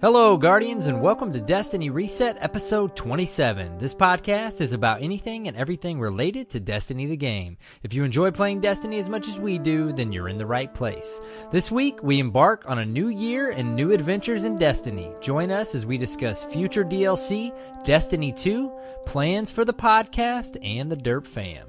Hello, Guardians, and welcome to Destiny Reset Episode 27. This podcast is about anything and everything related to Destiny the game. If you enjoy playing Destiny as much as we do, then you're in the right place. This week, we embark on a new year and new adventures in Destiny. Join us as we discuss future DLC, Destiny 2, plans for the podcast, and the Derp Fam.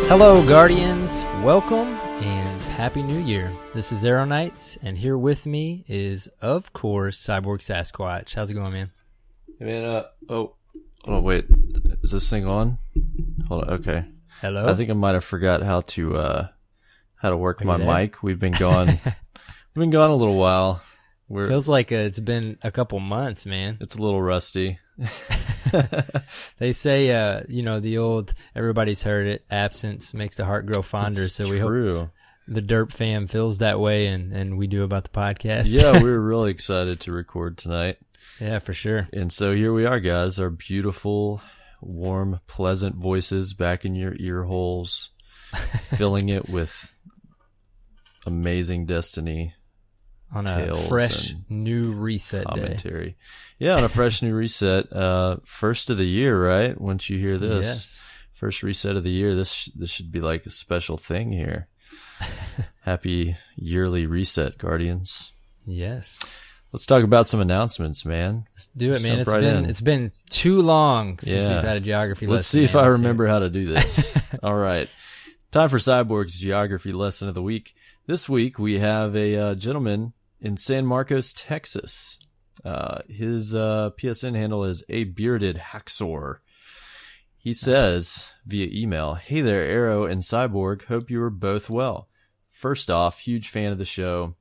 Hello, Guardians. Welcome and Happy New Year. This is Arrow Knights, and here with me is, of course, CyborgSasquatch. How's it going, man? Hey, man, wait. Is this thing on? Hold on, okay. Hello? I think I might have forgot how to work my mic. We've been gone a little while. Feels like it's been a couple months, man. It's a little rusty. They say, the old, everybody's heard it, absence makes the heart grow fonder. It's so true. We hope the Derp Fam feels that way, and we do about the podcast. Yeah, we were really excited to record tonight. Yeah, for sure. And so here we are, guys, our beautiful, warm, pleasant voices back in your ear holes, filling it with amazing Destiny on a fresh new reset commentary. day. Yeah, on a fresh new reset. First of the year, right? Once you hear this, yes. First reset of the year, this should be like a special thing here. Happy yearly reset, Guardians. Yes. Let's talk about some announcements, man. Let's do it, man. It's been too long since we've had a geography lesson. Let's see if I remember how to do this. All right. Time for Cyborg's Geography Lesson of the Week. This week, we have a gentleman in San Marcos, Texas. His PSN handle is a bearded hacksaw. He says via email, "Hey there, Arrow and Cyborg. Hope you are both well. First off, huge fan of the show.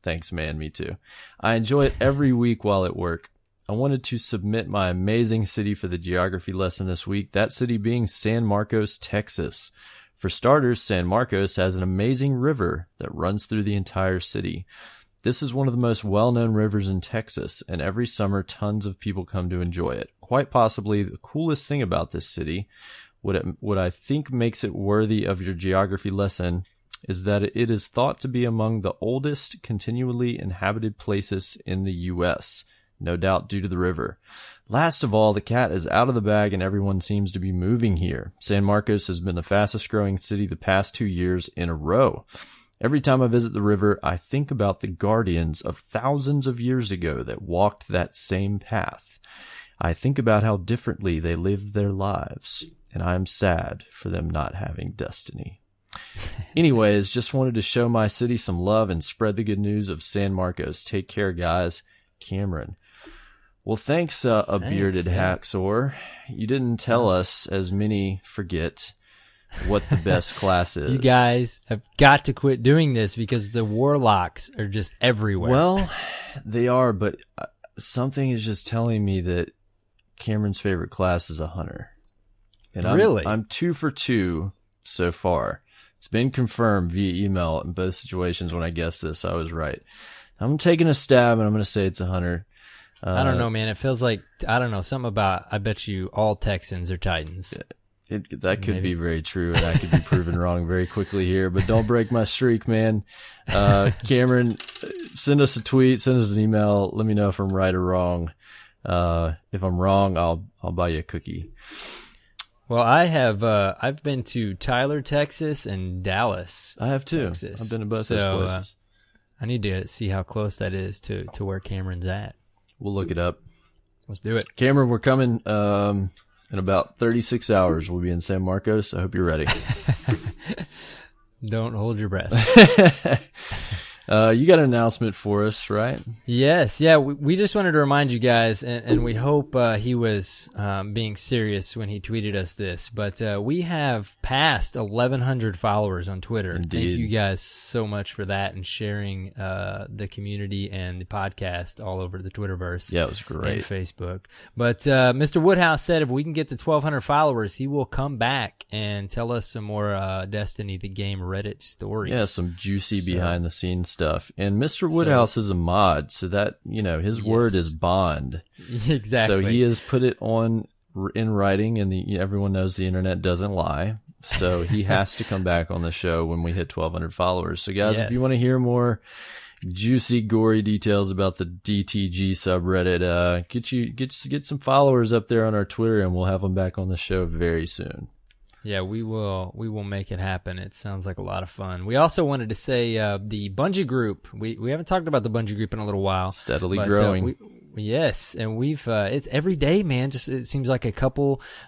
Thanks, man. Me too. I enjoy it every week while at work. I wanted to submit my amazing city for the geography lesson this week. That city being San Marcos, Texas. For starters, San Marcos has an amazing river that runs through the entire city. This is one of the most well-known rivers in Texas, and every summer tons of people come to enjoy it. Quite possibly the coolest thing about this city, what I think makes it worthy of your geography lesson, is that it is thought to be among the oldest continually inhabited places in the U.S., no doubt due to the river. Last of all, the cat is out of the bag and everyone seems to be moving here. San Marcos has been the fastest growing city the past 2 years in a row. Every time I visit the river, I think about the guardians of thousands of years ago that walked that same path. I think about how differently they lived their lives, and I am sad for them not having destiny. Anyways, just wanted to show my city some love and spread the good news of San Marcos. Take care, guys. Cameron." Well, thanks, bearded hacksaw. You didn't tell us, as many forget, what the best class is. You guys have got to quit doing this because the warlocks are just everywhere. Well, they are, but something is just telling me that Cameron's favorite class is a hunter. And really? I'm 2 for 2 so far. It's been confirmed via email in both situations. When I guessed this, I was right. I'm taking a stab, and I'm going to say it's a hunter. I don't know, man. It feels like, I don't know, something about, I bet you all Texans are Titans. That could be very true, and I could be proven wrong very quickly here, but don't break my streak, man. Cameron, send us a tweet, send us an email. Let me know if I'm right or wrong. If I'm wrong, I'll buy you a cookie. Well, I've been to Tyler, Texas, and Dallas. I have too. Texas. I've been to both those places. I need to see how close that is to where Cameron's at. We'll look it up. Let's do it. Cameron, we're coming in about 36 hours. We'll be in San Marcos. I hope you're ready. Don't hold your breath. You got an announcement for us, right? Yes. Yeah. We just wanted to remind you guys, and we hope he was being serious when he tweeted us this, but we have passed 1,100 followers on Twitter. Indeed. Thank you guys so much for that and sharing the community and the podcast all over the Twitterverse. Yeah, it was great. And Facebook. But Mr. Woodhouse said if we can get to 1,200 followers, he will come back and tell us some more Destiny the Game Reddit stories. Yeah, some juicy behind-the-scenes stuff. And Mr. Woodhouse is a mod, so that, his word is bond. Exactly. So he has put it on in writing, and everyone knows the internet doesn't lie. So he has to come back on the show when we hit 1,200 followers. So guys, if you want to hear more juicy, gory details about the DTG subreddit, get some followers up there on our Twitter, and we'll have them back on the show very soon. Yeah, we will make it happen. It sounds like a lot of fun. We also wanted to say the Bungie group. We haven't talked about the Bungie group in a little while. Steadily growing. Yes, and we've it's every day, man. Just it seems like a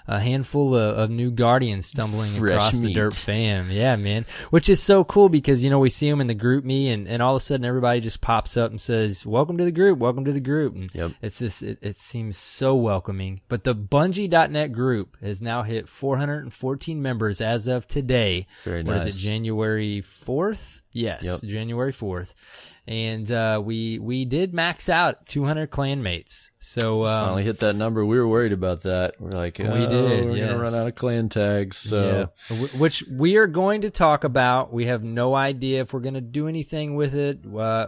handful of new Guardians stumbling across the Derp fam. Yeah, man. Which is so cool because we see them in the group me, and all of a sudden everybody just pops up and says, "Welcome to the group, welcome to the group." And it's just it seems so welcoming. But the Bungie.net group has now hit 414 members as of today. Very nice. What is it, January 4th? Yes, January 4th. And we did max out 200 clanmates. So finally hit that number. We were worried about that. We're like, we're gonna run out of clan tags. So which we are going to talk about. We have no idea if we're going to do anything with it.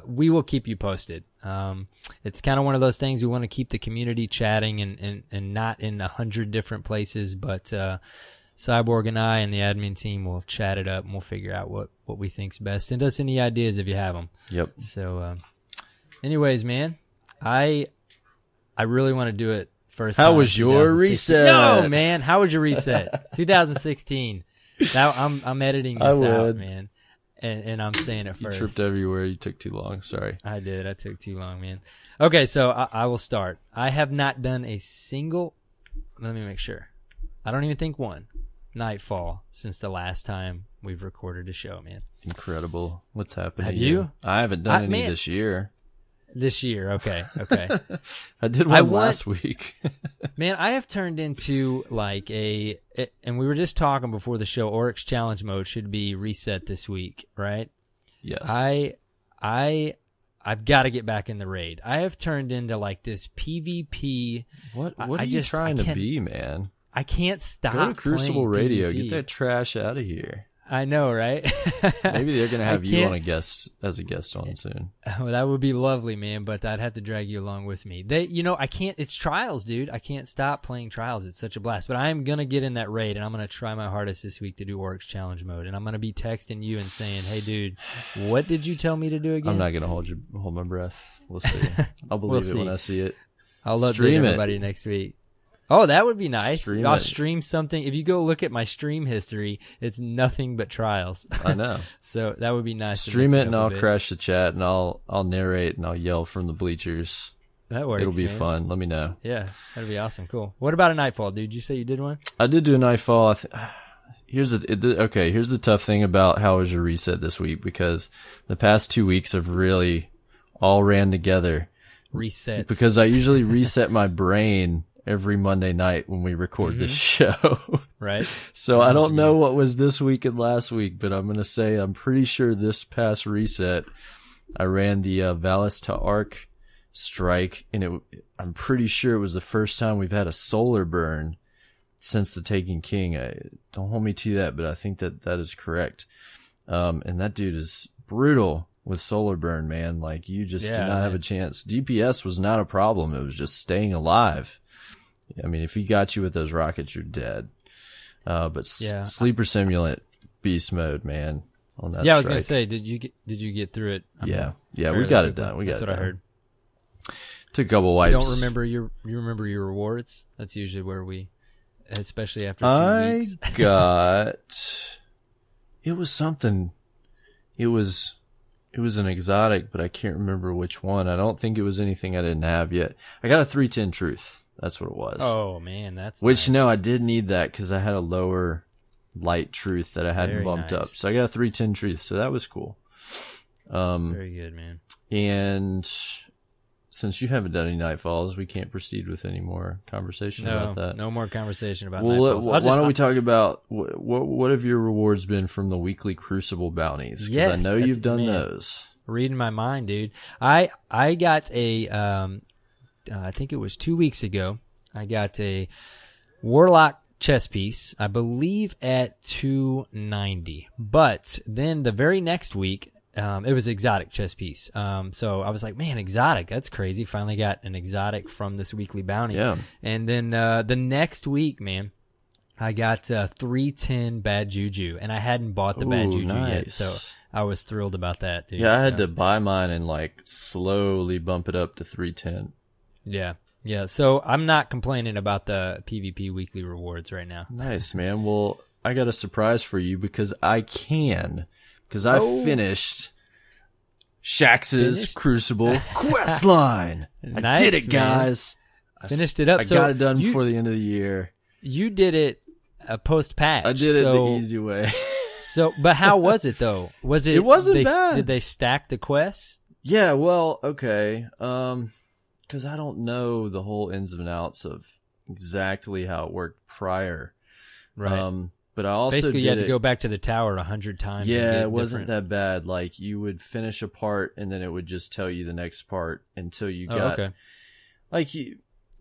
We will keep you posted. It's kind of one of those things we want to keep the community chatting and not in 100 different places, but Cyborg and I and the admin team will chat it up, and we'll figure out what we think's best. Send us any ideas if you have them. Yep. So, anyways, man, I really want to do it first. How was your reset? No, man. How was your reset? 2016. Now I'm editing this out, man, and I'm saying it first. You tripped everywhere. You took too long. Sorry. I did. I took too long, man. Okay, so I will start. I have not done a single. Let me make sure. I don't even think one Nightfall since the last time we've recorded a show, man. Incredible. What's happening? Have you? I haven't done any this year. This year, okay. I did one last week. Man, I have turned into like and we were just talking before the show, Oryx Challenge mode should be reset this week, right? Yes. I've got to get back in the raid. I have turned into like this PvP. What are you trying to be, man? I can't stop. Go to Crucible Radio. PvP. Get that trash out of here. I know, right? Maybe they're gonna have you on as a guest on soon. Well, that would be lovely, man. But I'd have to drag you along with me. I can't. It's Trials, dude. I can't stop playing Trials. It's such a blast. But I am gonna get in that raid, and I'm gonna try my hardest this week to do Oryx Challenge mode. And I'm gonna be texting you and saying, "Hey, dude, what did you tell me to do again?" I'm not gonna hold my breath. We'll see. I'll believe it when I see it. I'll update everybody next week. Oh, that would be nice. I'll stream something. If you go look at my stream history, it's nothing but Trials. I know. So that would be nice. Stream it, and I'll crash the chat, and I'll narrate, and I'll yell from the bleachers. That works. It'll be fun. Let me know. Yeah, that'd be awesome. Cool. What about a Nightfall, dude? Did you say you did one? I did do a Nightfall. Here's the tough thing about how was your reset this week, because the past 2 weeks have really all ran together. Resets. Because I usually reset my brain every Monday night when we record this show. Right. So I don't know what was this week and last week, but I'm going to say I'm pretty sure this past reset, I ran the Valis to Arc strike, and I'm pretty sure it was the first time we've had a solar burn since the Taken King. Don't hold me to that, but I think that is correct. And that dude is brutal with solar burn, man. Like, you just do not have a chance. DPS was not a problem. It was just staying alive. I mean, if he got you with those rockets, you're dead. But Sleeper Simulant beast mode, man. On that I was gonna say, did you get through it? Yeah, we got it done. That's what I heard. Took a couple wipes. You don't remember you remember your rewards? That's usually where we, especially after 2 weeks. I got. It was something. It was an exotic, but I can't remember which one. I don't think it was anything I didn't have yet. I got a 310 Truth. That's what it was. Oh man, that's nice. No, I did need that because I had a lower light truth that I hadn't bumped up. So I got a 310 Truth. So that was cool. Very good, man. And since you haven't done any Nightfalls, we can't proceed with any more conversation about that. No more conversation about Nightfalls. Why don't we talk about what have your rewards been from the weekly Crucible bounties? Because I know you've done those. Reading my mind, dude. I got a I think it was 2 weeks ago. I got a Warlock chess piece, I believe at 290. But then the very next week, It was exotic chess piece. So I was like, man, exotic, that's crazy. Finally got an exotic from this weekly bounty. Yeah. And then the next week, man, I got 310 Bad Juju, and I hadn't bought the Bad Juju yet, so I was thrilled about that, dude. Yeah, I had to buy mine and like slowly bump it up to 310. Yeah. So I'm not complaining about the PvP weekly rewards right now. Nice, man. Well, I got a surprise for you because I finished Shax's Crucible quest line. I did it, guys. Finished it up. I got it done before the end of the year. You did it post patch. I did it the easy way. But how was it though? It wasn't bad. Did they stack the quests? Yeah. Well, okay. Because I don't know the whole ins and outs of exactly how it worked prior. Right. But I also basically you had to go back to the tower 100 times. Yeah, it wasn't that bad. Like you would finish a part and then it would just tell you the next part until you got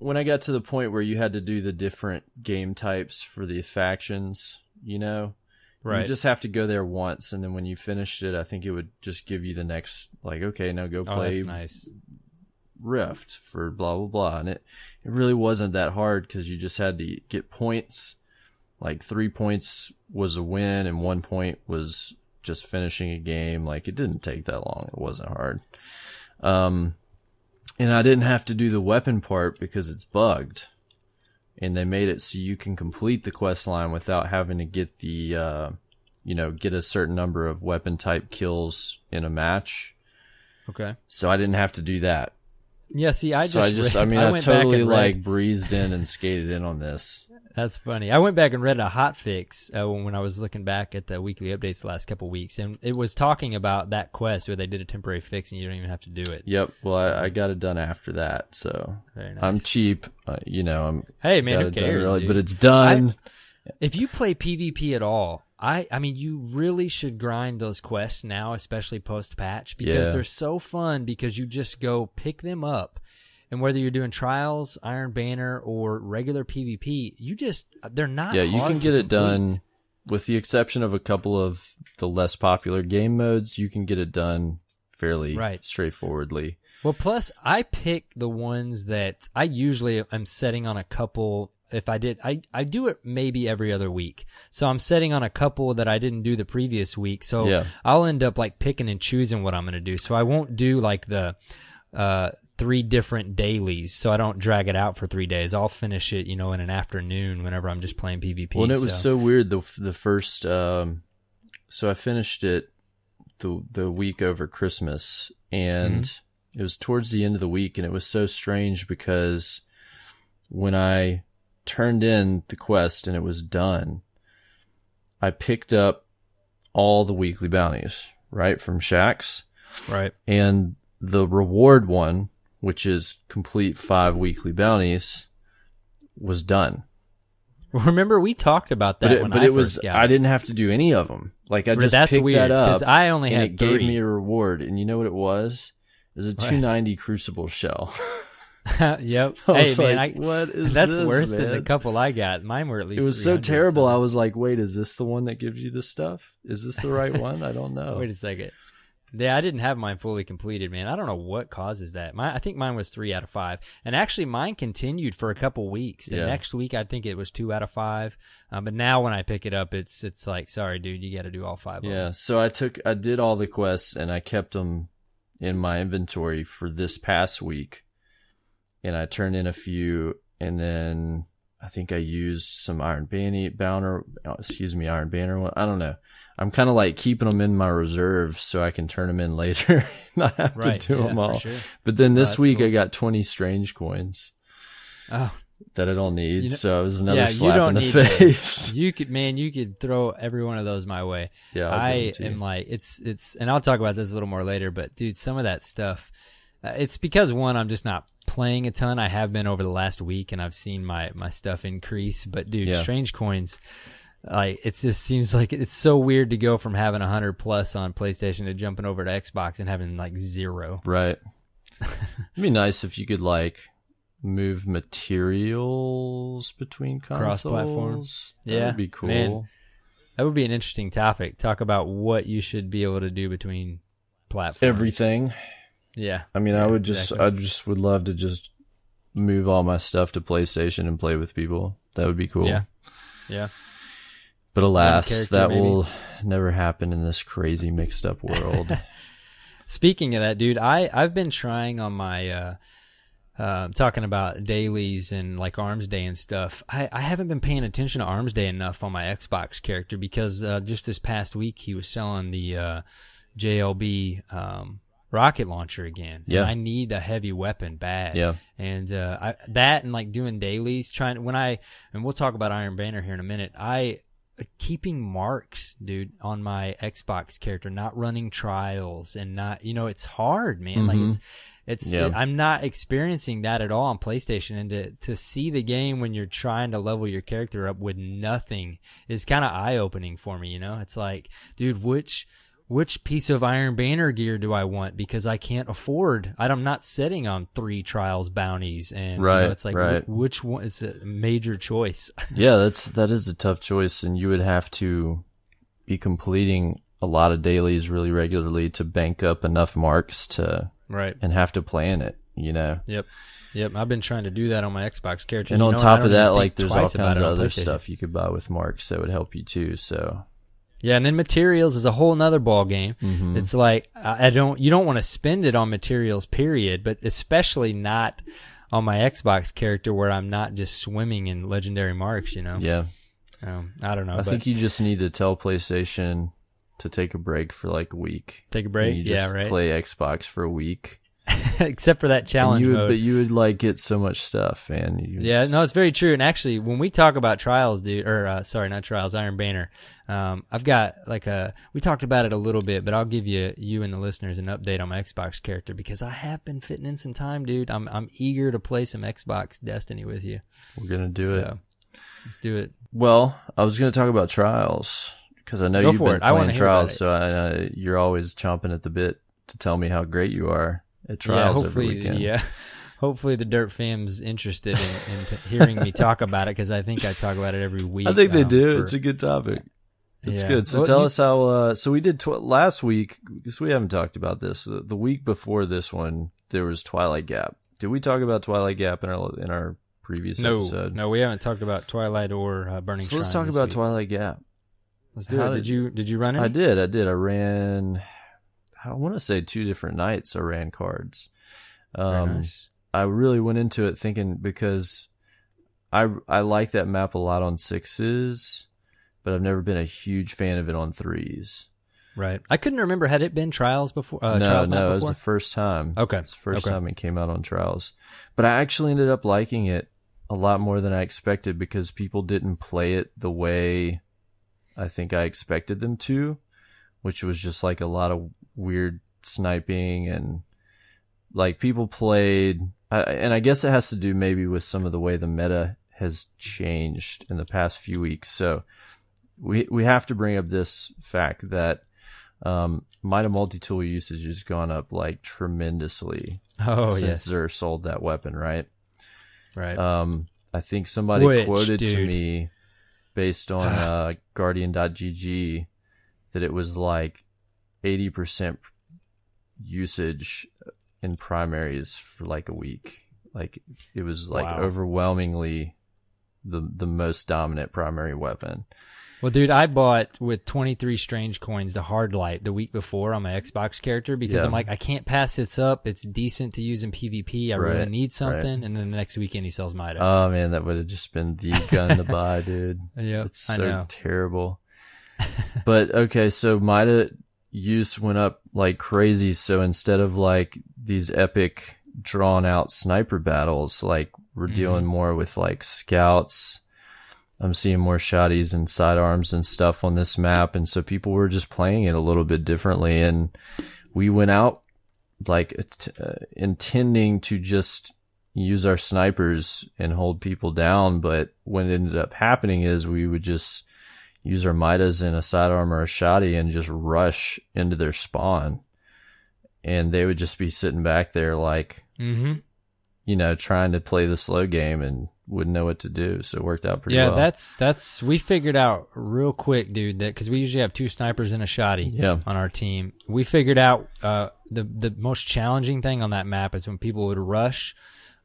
when I got to the point where you had to do the different game types for the factions, right. You just have to go there once, and then when you finished it, I think it would just give you the next, like, okay, now go play that's nice. Rift for blah, blah, blah. And it really wasn't that hard because you just had to get points. Like 3 points was a win and 1 point was just finishing a game. Like it didn't take that long. It wasn't hard. And I didn't have to do the weapon part because it's bugged. And they made it so you can complete the quest line without having to get the, get a certain number of weapon type kills in a match. Okay. So I didn't have to do that. Yeah, see, I totally like breezed in and skated in on this. That's funny. I went back and read a hot fix when I was looking back at the weekly updates the last couple of weeks, and it was talking about that quest where they did a temporary fix and you don't even have to do it. Yep. Well, I got it done after that, so very nice. I'm cheap. Hey man, who cares? Early, but it's done. If you play PvP at all, I mean, you really should grind those quests now, especially post patch, because they're so fun. Because you just go pick them up. And whether you're doing trials, Iron Banner, or regular PvP, they're not hard. Yeah, you can get it done, with the exception of a couple of the less popular game modes, you can get it done fairly straightforwardly. Well, plus, I pick the ones that I usually am setting on a couple. If I did, I do it maybe every other week. So I'm setting on a couple that I didn't do the previous week. So I'll end up like picking and choosing what I'm going to do. So I won't do like the 3 different dailies, so I don't drag it out for 3 days. I'll finish it, in an afternoon whenever I'm just playing PvP. Well, and it was so weird the first. So I finished it the week over Christmas, and it was towards the end of the week, and it was so strange because when I turned in the quest and it was done, I picked up all the weekly bounties right from Shaxx, right, and the reward one, which is complete 5 weekly bounties, was done. Remember, we talked about that I didn't have to do any of them. Like I just picked that up, because I only had and it 3. gave me a reward. And you know what it was? It was a 290 Crucible shell. Yep. Hey man, what is that's this, worse man? than the couple I got. Mine were at least. It was so terrible. I was like, wait, is this the one that gives you this stuff? Is this the right one? I don't know. Wait a second. Yeah, I didn't have mine fully completed, man. I don't know what causes that. I think mine was 3 out of 5, and actually mine continued for a couple weeks. The next week, I think it was 2 out of 5. But now when I pick it up, it's like, sorry, dude, you got to do all 5. Yeah. Of them. So I did all the quests, and I kept them in my inventory for this past week, and I turned in a few, and then I think I used some Iron Banner one. I don't know. I'm kind of like keeping them in my reserve so I can turn them in later, not have to do them all. Sure. But then this week cool. I got 20 strange coins that I don't need, so it was another you slap don't in the need face. Those. You could throw every one of those my way. Yeah, I am like it's, and I'll talk about this a little more later. But dude, some of that stuff, it's because one, I'm just not playing a ton. I have been over the last week, and I've seen my stuff increase. But dude, strange coins. Like it just seems like it's so weird to go from having 100 plus on PlayStation to jumping over to Xbox and having like 0. Right. It'd be nice if you could like move materials between consoles. Cross-platform. That would be cool. Man, that would be an interesting topic. Talk about what you should be able to do between platforms? Everything. Yeah. I mean, I just would love to just move all my stuff to PlayStation and play with people. That would be cool. Yeah. Yeah. But alas, that maybe will never happen in this crazy mixed up world. Speaking of that, dude, I've been trying on my talking about dailies and like Arms Day and stuff. I haven't been paying attention to Arms Day enough on my Xbox character because just this past week he was selling the JLB rocket launcher again. Yeah. And I need a heavy weapon bad. Yeah. And that and like doing dailies, and we'll talk about Iron Banner here in a minute. Keeping marks, dude, on my Xbox character, not running trials and not, it's hard, man. Mm-hmm. Like I'm not experiencing that at all on PlayStation, and to see the game when you're trying to level your character up with nothing is kind of eye-opening for me. It's like, dude, which piece of Iron Banner gear do I want? Because I can't afford. I'm not sitting on 3 trials bounties, and it's like which one is a major choice. Yeah, that is a tough choice, and you would have to be completing a lot of dailies really regularly to bank up enough marks to and have to plan it. Yep. I've been trying to do that on my Xbox character, and on top of that, like there's all kinds of other stuff you could buy with marks that would help you too. So. Yeah, and then materials is a whole nother ball game. Mm-hmm. It's like you don't want to spend it on materials, period, but especially not on my Xbox character where I'm not just swimming in legendary marks, Yeah. I don't know. I think you just need to tell PlayStation to take a break for like a week. Take a break? And you just yeah, right. play Xbox for a week. Except for that challenge mode. But you would like get so much stuff, man. No, it's very true. And actually, when we talk about trials, dude, or sorry, not trials, Iron Banner, I've got we talked about it a little bit, but I'll give you and the listeners an update on my Xbox character because I have been fitting in some time, dude. I'm eager to play some Xbox Destiny with you. We're gonna do it. Let's do it. Well, I was gonna talk about trials because I know you've been playing trials, so you're always chomping at the bit to tell me how great you are at trials every weekend. Yeah. Hopefully the Dirt fam's interested in hearing me talk about it because I think I talk about it every week. I think they do. It's a good topic. It's good. So tell us how. So we did last week because we haven't talked about this. The week before this one, there was Twilight Gap. Did we talk about Twilight Gap in our previous episode? No, we haven't talked about Twilight or Burning Shrine. So let's talk about Twilight Gap. Let's do it. Did you run it? I did. I ran. I want to say 2 different nights I ran cards. Nice. I really went into it thinking because I like that map a lot on 6s, but I've never been a huge fan of it on 3s. Right. I couldn't remember. Had it been Trials before? No, it was the first time. Okay. It's the first time it came out on Trials. But I actually ended up liking it a lot more than I expected because people didn't play it the way I think I expected them to, which was just like a lot of weird sniping and like people played, and I guess it has to do maybe with some of the way the meta has changed in the past few weeks. So we have to bring up this fact that Mida multi-tool usage has gone up like tremendously since Xur sold that weapon, right? Right. I think somebody quoted to me based on Guardian.gg that it was like 80% usage in primaries for like a week. Like it was like overwhelmingly the most dominant primary weapon. Well, dude, I bought with 23 strange coins the hard light the week before on my Xbox character because I'm like, I can't pass this up. It's decent to use in PvP. I really need something. Right. And then the next weekend he sells Mida. Oh man, that would have just been the gun to buy, dude. Yeah, it's so terrible. But okay, so Mida use went up like crazy. So instead of like these epic drawn out sniper battles, like we're dealing more with like scouts. I'm seeing more shotties and sidearms and stuff on this map. And so people were just playing it a little bit differently. And we went out like intending to just use our snipers and hold people down. But what ended up happening is we would just use our Midas in a sidearm or a shotty and just rush into their spawn. And they would just be sitting back there like, you know, trying to play the slow game. And wouldn't know what to do. So it worked out pretty well. Yeah, that's we figured out real quick, dude, that because we usually have 2 snipers and a shotty on our team. We figured out the most challenging thing on that map is when people would rush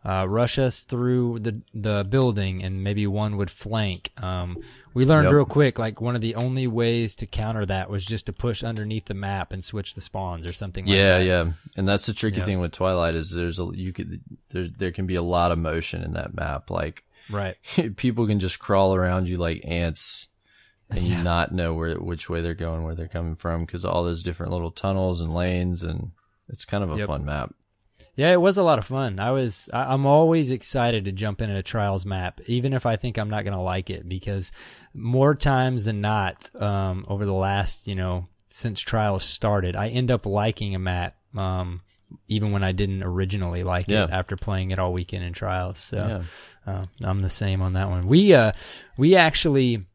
us through the building, and maybe one would flank. We learned real quick, like one of the only ways to counter that was just to push underneath the map and switch the spawns or something like that. Yeah. And that's the tricky thing with Twilight is there can be a lot of motion in that map. Like people can just crawl around you like ants and you not know which way they're going, where they're coming from, because all those different little tunnels and lanes, and it's kind of a fun map. Yeah, it was a lot of fun. I'm always excited to jump into a Trials map, even if I think I'm not going to like it, because more times than not, over the last, since Trials started, I end up liking a map, even when I didn't originally like it after playing it all weekend in Trials. So I'm the same on that one. We actually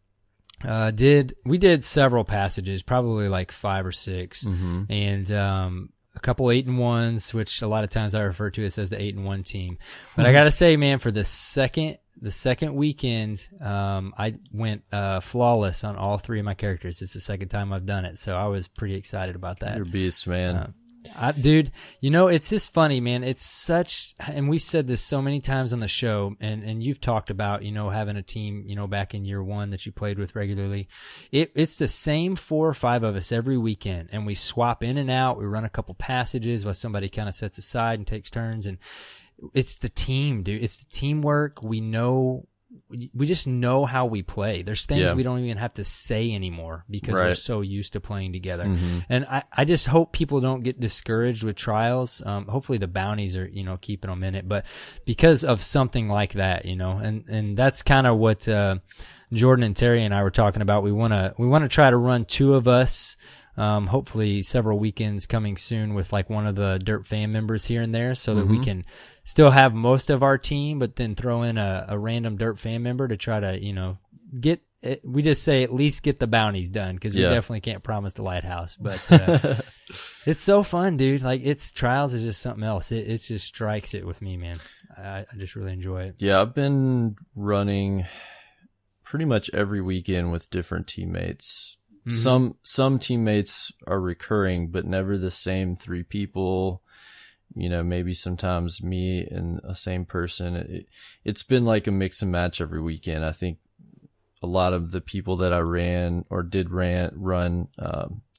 did several passages, probably like 5 or 6, and a couple 8-1s, which a lot of times I refer to as the 8-1 team. But I gotta say, man, for the second weekend, I went flawless on all 3 of my characters. It's the second time I've done it, so I was pretty excited about that. You're a beast, man. Dude, it's just funny, man. It's such, and we've said this so many times on the show, and you've talked about, having a team, back in year 1 that you played with regularly. It's the same 4 or 5 of us every weekend, and we swap in and out. We run a couple passages while somebody kind of sets aside and takes turns, and it's the team, dude. It's the teamwork. We just know how we play. There's things we don't even have to say anymore because we're so used to playing together. And I just hope people don't get discouraged with Trials. Hopefully the bounties are, keeping them in it, but because of something like that, and that's kind of what, Jordan and Terry and I were talking about. We want to try to run 2 of us, hopefully several weekends coming soon with like one of the Dirt fan members here and there, so that we can still have most of our team, but then throw in a random Dirt fan member to try to, get it. We just say at least get the bounties done, because we definitely can't promise the lighthouse, but it's so fun, dude. Like Trials is just something else. It just strikes it with me, man. I just really enjoy it. Yeah, I've been running pretty much every weekend with different teammates. Some teammates are recurring, but never the same 3 people. Maybe sometimes me and a same person. It's been like a mix and match every weekend. I think a lot of the people that I ran or did run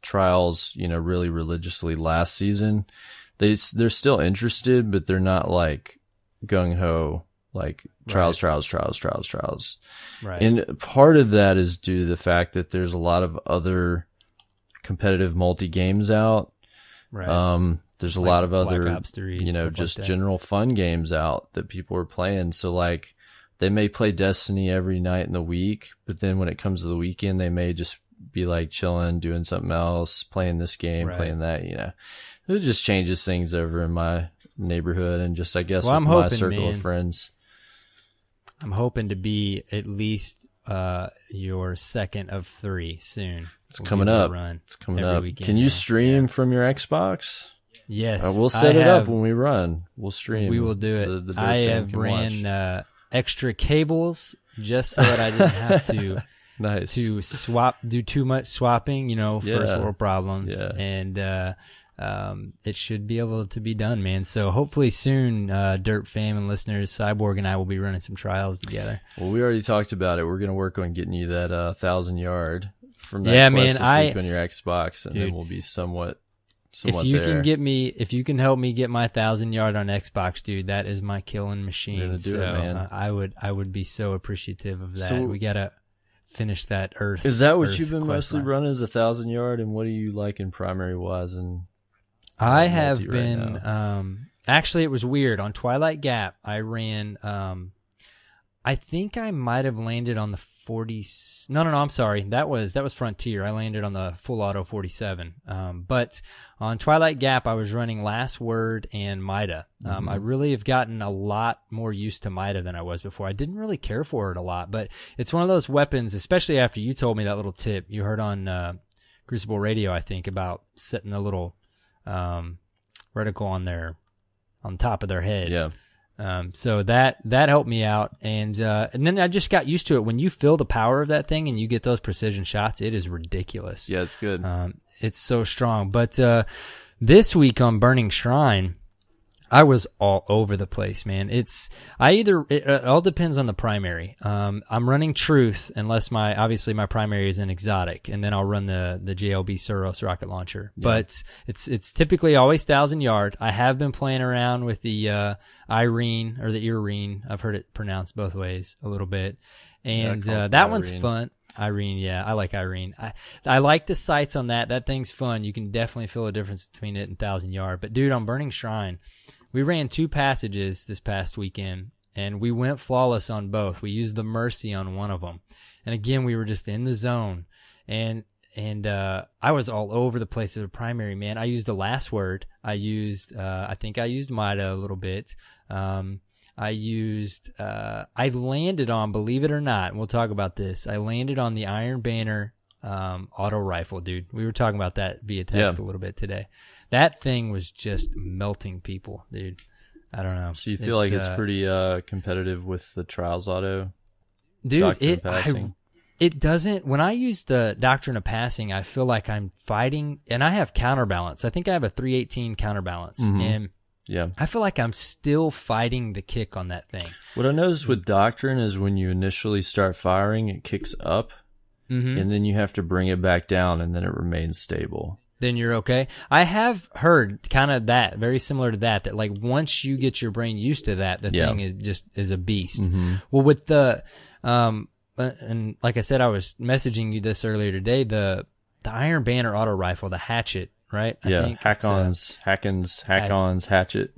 Trials, really religiously last season, they're still interested, but they're not like gung ho. Like trials. Right. And part of that is due to the fact that there's a lot of other competitive multi games out. Right. There's a lot of other, just like general fun games out that people are playing. So like they may play Destiny every night in the week, but then when it comes to the weekend, they may just be like chilling, doing something else, playing this game, playing that, It just changes things over in my neighborhood and just, I guess, with my circle of friends. I'm hoping to be at least your second of 3 soon. It's coming up. It's coming up. Weekend, can you stream from your Xbox? Yes. We'll set it up when we run. We'll stream. We will do it. I have ran extra cables just so that I didn't have to do too much swapping, first world problems. Yeah. And it should be able to be done, man. So hopefully soon, Dirt fam and listeners, Cyborg and I will be running some Trials together. Well, we already talked about it. We're going to work on getting you that 1,000-yard from that quest this week on your Xbox, and then we'll be somewhat if you there. If you can help me get my 1,000-yard on Xbox, dude, that is my killing machine. Do it, man. I would be so appreciative of that. So, we gotta finish that Earth. Is that what you've been mostly running, as 1,000-yard, and what do you like in primary wise? And I have been actually, it was weird on Twilight Gap. I ran. I think I might have landed on the 40. No, I'm sorry. That was Frontier. I landed on the full auto 47. But on Twilight Gap, I was running Last Word and Mida. I really have gotten a lot more used to Mida than I was before. I didn't really care for it a lot, but it's one of those weapons, especially after you told me that little tip you heard on Crucible Radio, I think, about setting a little reticle on top of their head. Yeah. So that helped me out, and then I just got used to it. When you feel the power of that thing and you get those precision shots, it is ridiculous. Yeah, it's good. It's so strong. But this week on Burning Shrine, I was all over the place, man. It all depends on the primary. I'm running Truth unless obviously my primary is an exotic, and then I'll run the JLB Suros rocket launcher. Yeah. But it's typically always 1,000 yard. I have been playing around with the Irene or the Irene. I've heard it pronounced both ways a little bit, and that one's fun. Irene, yeah, I like Irene. I like the sights on that. That thing's fun. You can definitely feel a difference between it and 1,000 yard. But dude, on Burning Shrine, we ran 2 passages this past weekend, and we went flawless on both. We used the Mercy on one of them, and again, we were just in the zone, and I was all over the place as a primary, man. I used the last word. I think I used Mida a little bit. I landed on, believe it or not, and we'll talk about this, I landed on the Iron Banner auto rifle, dude. We were talking about that via text a little bit today. That thing was just melting people, dude. I don't know. So you feel like it's pretty competitive with the Trials auto? Dude, it doesn't. When I use the Doctrine of Passing, I feel like I'm fighting, and I have counterbalance. I think I have a 318 counterbalance, and I feel like I'm still fighting the kick on that thing. What I noticed with Doctrine is when you initially start firing, it kicks up, and then you have to bring it back down, and then it remains stable. Then you're okay. I have heard kind of that, very similar to that like once you get your brain used to that, the thing is a beast. Well, with the and like I said, I was messaging you this earlier today, the Iron Banner auto rifle, the Hatchet, right? I think Hack-Ons, Hatchet.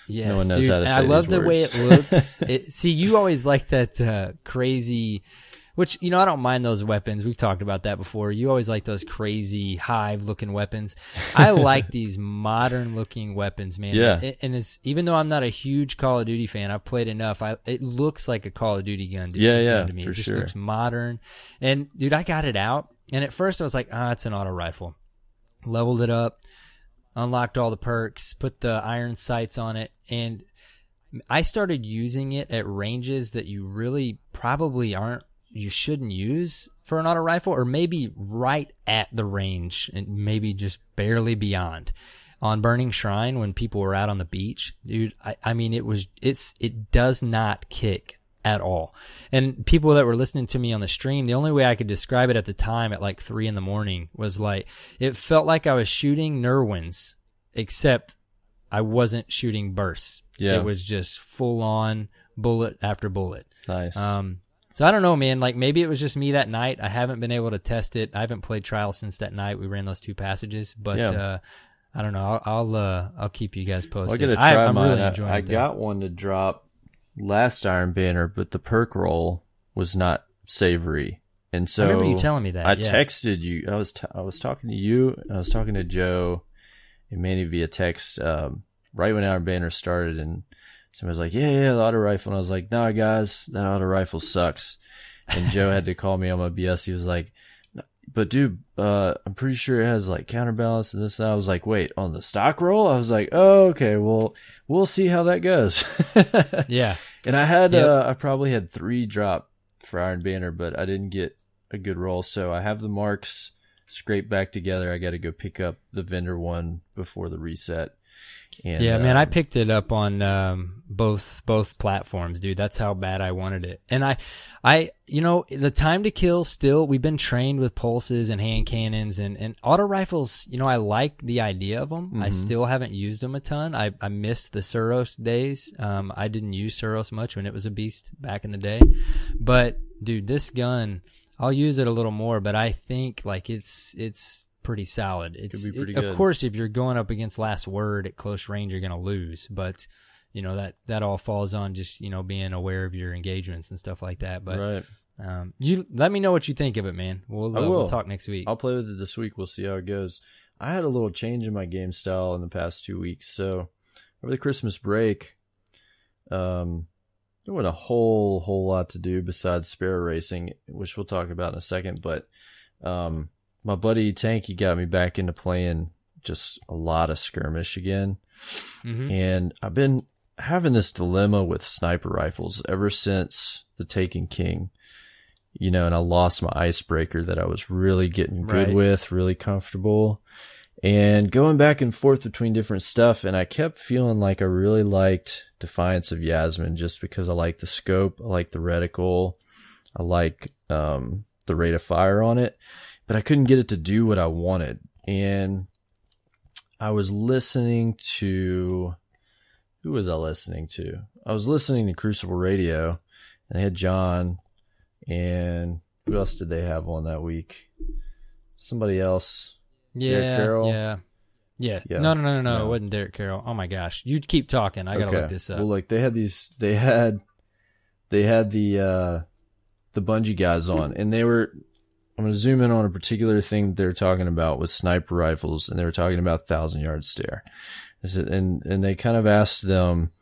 Yes, no one knows how to say I love these the words. way it looks. See, you always like that crazy, which, I don't mind those weapons. We've talked about that before. You always like those crazy hive-looking weapons. I like these modern-looking weapons, man. Yeah. And even though I'm not a huge Call of Duty fan, I've played enough. It looks like a Call of Duty gun. Yeah, to me. for It just sure. looks modern. And, dude, I got it out. And at first I was like, it's an auto rifle. Leveled it up, unlocked all the perks, put the iron sights on it, and I started using it at ranges that you really probably you shouldn't use for an auto rifle, or maybe right at the range and maybe just barely beyond. On Burning Shrine, when people were out on the beach, dude, I mean, it does not kick at all. And people that were listening to me on the stream, the only way I could describe it at the time at like 3 a.m. was like, it felt like I was shooting Nerwins, except I wasn't shooting bursts. Yeah. It was just full on bullet after bullet. Nice. So I don't know, man, like maybe it was just me that night. I haven't been able to test it. I haven't played Trials since that night. We ran those 2 passages, but I don't know. I'll keep you guys posted. Well, I gotta try I'm mine. really enjoying I got one to drop last Iron Banner, but the perk roll was not savory, and so I remember you telling me that. I texted you. I was talking to you. I was talking to Joe and Manny via text right when Iron Banner started, and somebody was like, "Yeah, the auto rifle," and I was like, "Nah, guys, that auto rifle sucks." And Joe had to call me on my BS. He was like, "But dude, I'm pretty sure it has like counterbalance and this." And I was like, "Wait, on the stock roll?" I was like, "Oh, okay. Well, we'll see how that goes." Yeah. And I had I probably had 3 drop for Iron Banner, but I didn't get a good roll. So I have the marks scraped back together. I got to go pick up the vendor one before the reset. And, yeah, man, I picked it up on both platforms, dude. That's how bad I wanted it. And I the time to kill still, we've been trained with pulses and hand cannons and auto rifles. I like the idea of them. I still haven't used them a ton. I missed the Suros days. I didn't use Suros much when it was a beast back in the day. But dude, this gun, I'll use it a little more, but I think like it's pretty solid. It's could be pretty good. Of course, if you're going up against last word at close range, you're going to lose, but that all falls on just being aware of your engagements and stuff like that. But right. You let me know what you think of it, man. We'll talk next week. I'll play with it this week. We'll see how it goes. I had a little change in my game style in the past 2 weeks. So over the Christmas break, there wasn't a whole lot to do besides sparrow racing, which we'll talk about in a second. But my buddy Tanky got me back into playing just a lot of skirmish again. And having this dilemma with sniper rifles ever since the Taken King, and I lost my icebreaker that I was really getting good with, really comfortable, and going back and forth between different stuff. And I kept feeling like I really liked Defiance of Yasmin just because I like the scope, I like the reticle, I like the rate of fire on it, but I couldn't get it to do what I wanted. And I was listening to, who was I listening to? I was listening to Crucible Radio, and they had John, and who else did they have on that week? Somebody else. Derek Carroll? Yeah. No. It wasn't Derek Carroll. Oh my gosh. You keep talking. I gotta look this up. Well, like they had the Bungie guys on, and I'm going to zoom in on a particular thing that they're talking about with sniper rifles, and they were talking about 1,000-yard stare. And they kind of asked them,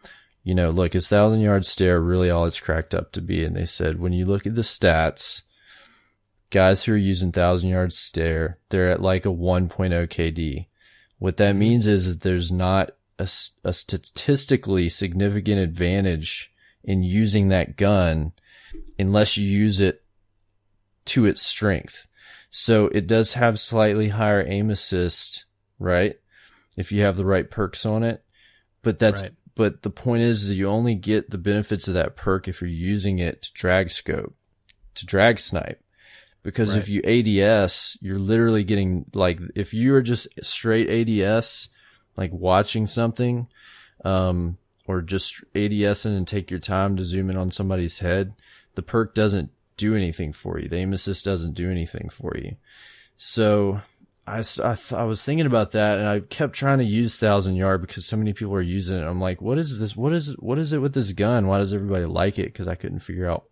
look, is 1,000-yard stare really all it's cracked up to be? And they said, when you look at the stats, guys who are using 1,000-yard stare, they're at like a 1.0 KD. What that means is that there's not a statistically significant advantage in using that gun unless you use it to its strength. So it does have slightly higher aim assist, right? If you have the right perks on it. But but the point is that you only get the benefits of that perk if you're using it to drag scope, to drag snipe. Because if you ADS, you're literally getting, like, if you are just straight ADS, like watching something, or just ADSing and take your time to zoom in on somebody's head, the perk doesn't do anything for you. The aim assist doesn't do anything for you. So I was thinking about that, and I kept trying to use 1,000-yard because so many people are using it. I'm like, what is this? What is it with this gun? Why does everybody like it? Because I couldn't figure out.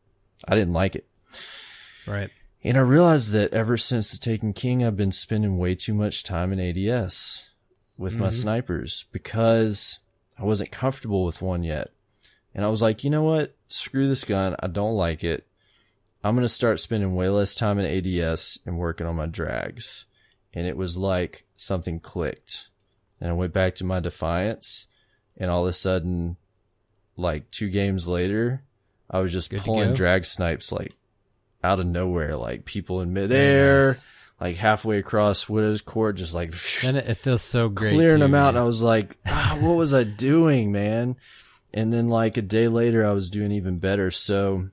I didn't like it. Right. And I realized that ever since the Taken King, I've been spending way too much time in ADS with my snipers because I wasn't comfortable with one yet. And I was like, you know what? Screw this gun. I don't like it. I'm going to start spending way less time in ADS and working on my drags. And it was like something clicked. And I went back to my Defiance, and all of a sudden, like 2 games later, I was just pulling drag snipes like out of nowhere, like people in midair, like halfway across Widow's Court, just like, and it feels so great clearing them out. And I was like, what was I doing, man? And then like a day later, I was doing even better. So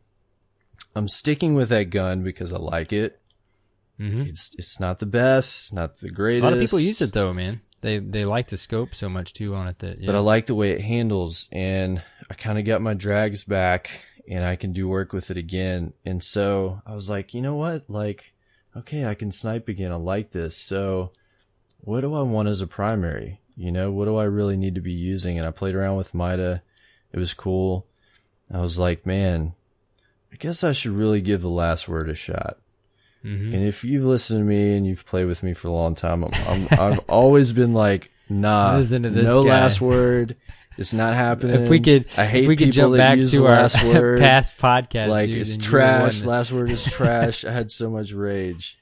I'm sticking with that gun because I like it. Mm-hmm. It's not the best, not the greatest. A lot of people use it though, man. They like the scope so much too on it but I like the way it handles, and I kind of got my drags back, and I can do work with it again. And so I was like, you know what? Like, okay, I can snipe again. I like this. So what do I want as a primary? What do I really need to be using? And I played around with Mida. It was cool. I was like, man, I guess I should really give the Last Word a shot. Mm-hmm. And if you've listened to me and you've played with me for a long time, I've always been like, nah, no guy. Last Word. It's not happening. If we could jump back to our past podcast, like, dude, it's trash. Last Word is trash. I had so much rage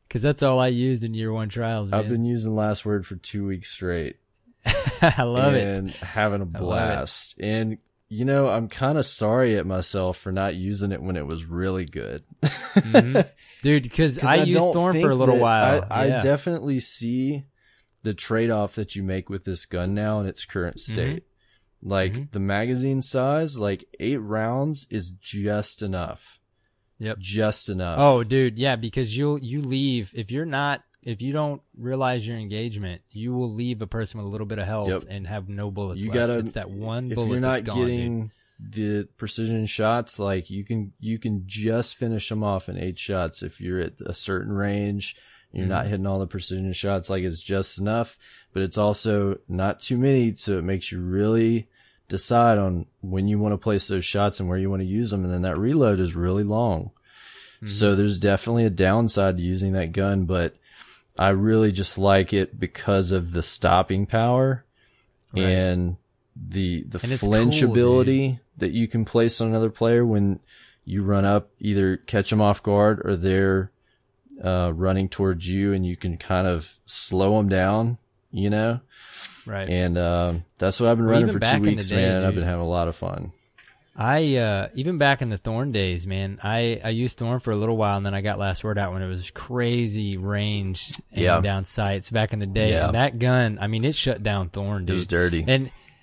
because that's all I used in year 1 trials. Man. I've been using Last Word for 2 weeks straight. I love it and having a blast. And I'm kind of sorry at myself for not using it when it was really good. Mm-hmm. Dude, because I used Thorn for a little while. I definitely see the trade-off that you make with this gun now in its current state. Mm-hmm. Like, the magazine size, like 8 rounds is just enough. Yep. Just enough. Oh, dude, yeah, because you leave, if you don't realize your engagement, you will leave a person with a little bit of health and have no bullets left. It's that one bullet. If you're not getting the precision shots, like you can just finish them off in 8 shots if you're at a certain range. You're not hitting all the precision shots, like it's just enough, but it's also not too many, so it makes you really decide on when you want to place those shots and where you want to use them, and then that reload is really long. Mm-hmm. So there's definitely a downside to using that gun, but I really just like it because of the stopping power and the flinch ability that you can place on another player when you run up, either catch them off guard or they're running towards you, and you can kind of slow them down, Right. And that's what I've been Well, running even for back 2 in the weeks, day, man. I've dude. been having a lot of fun. I even back in the Thorn days, man, I used Thorn for a little while, and then I got Last Word out when it was crazy range aiming down sights back in the day. Yeah. And that gun, I mean, it shut down Thorn, dude. It was dirty.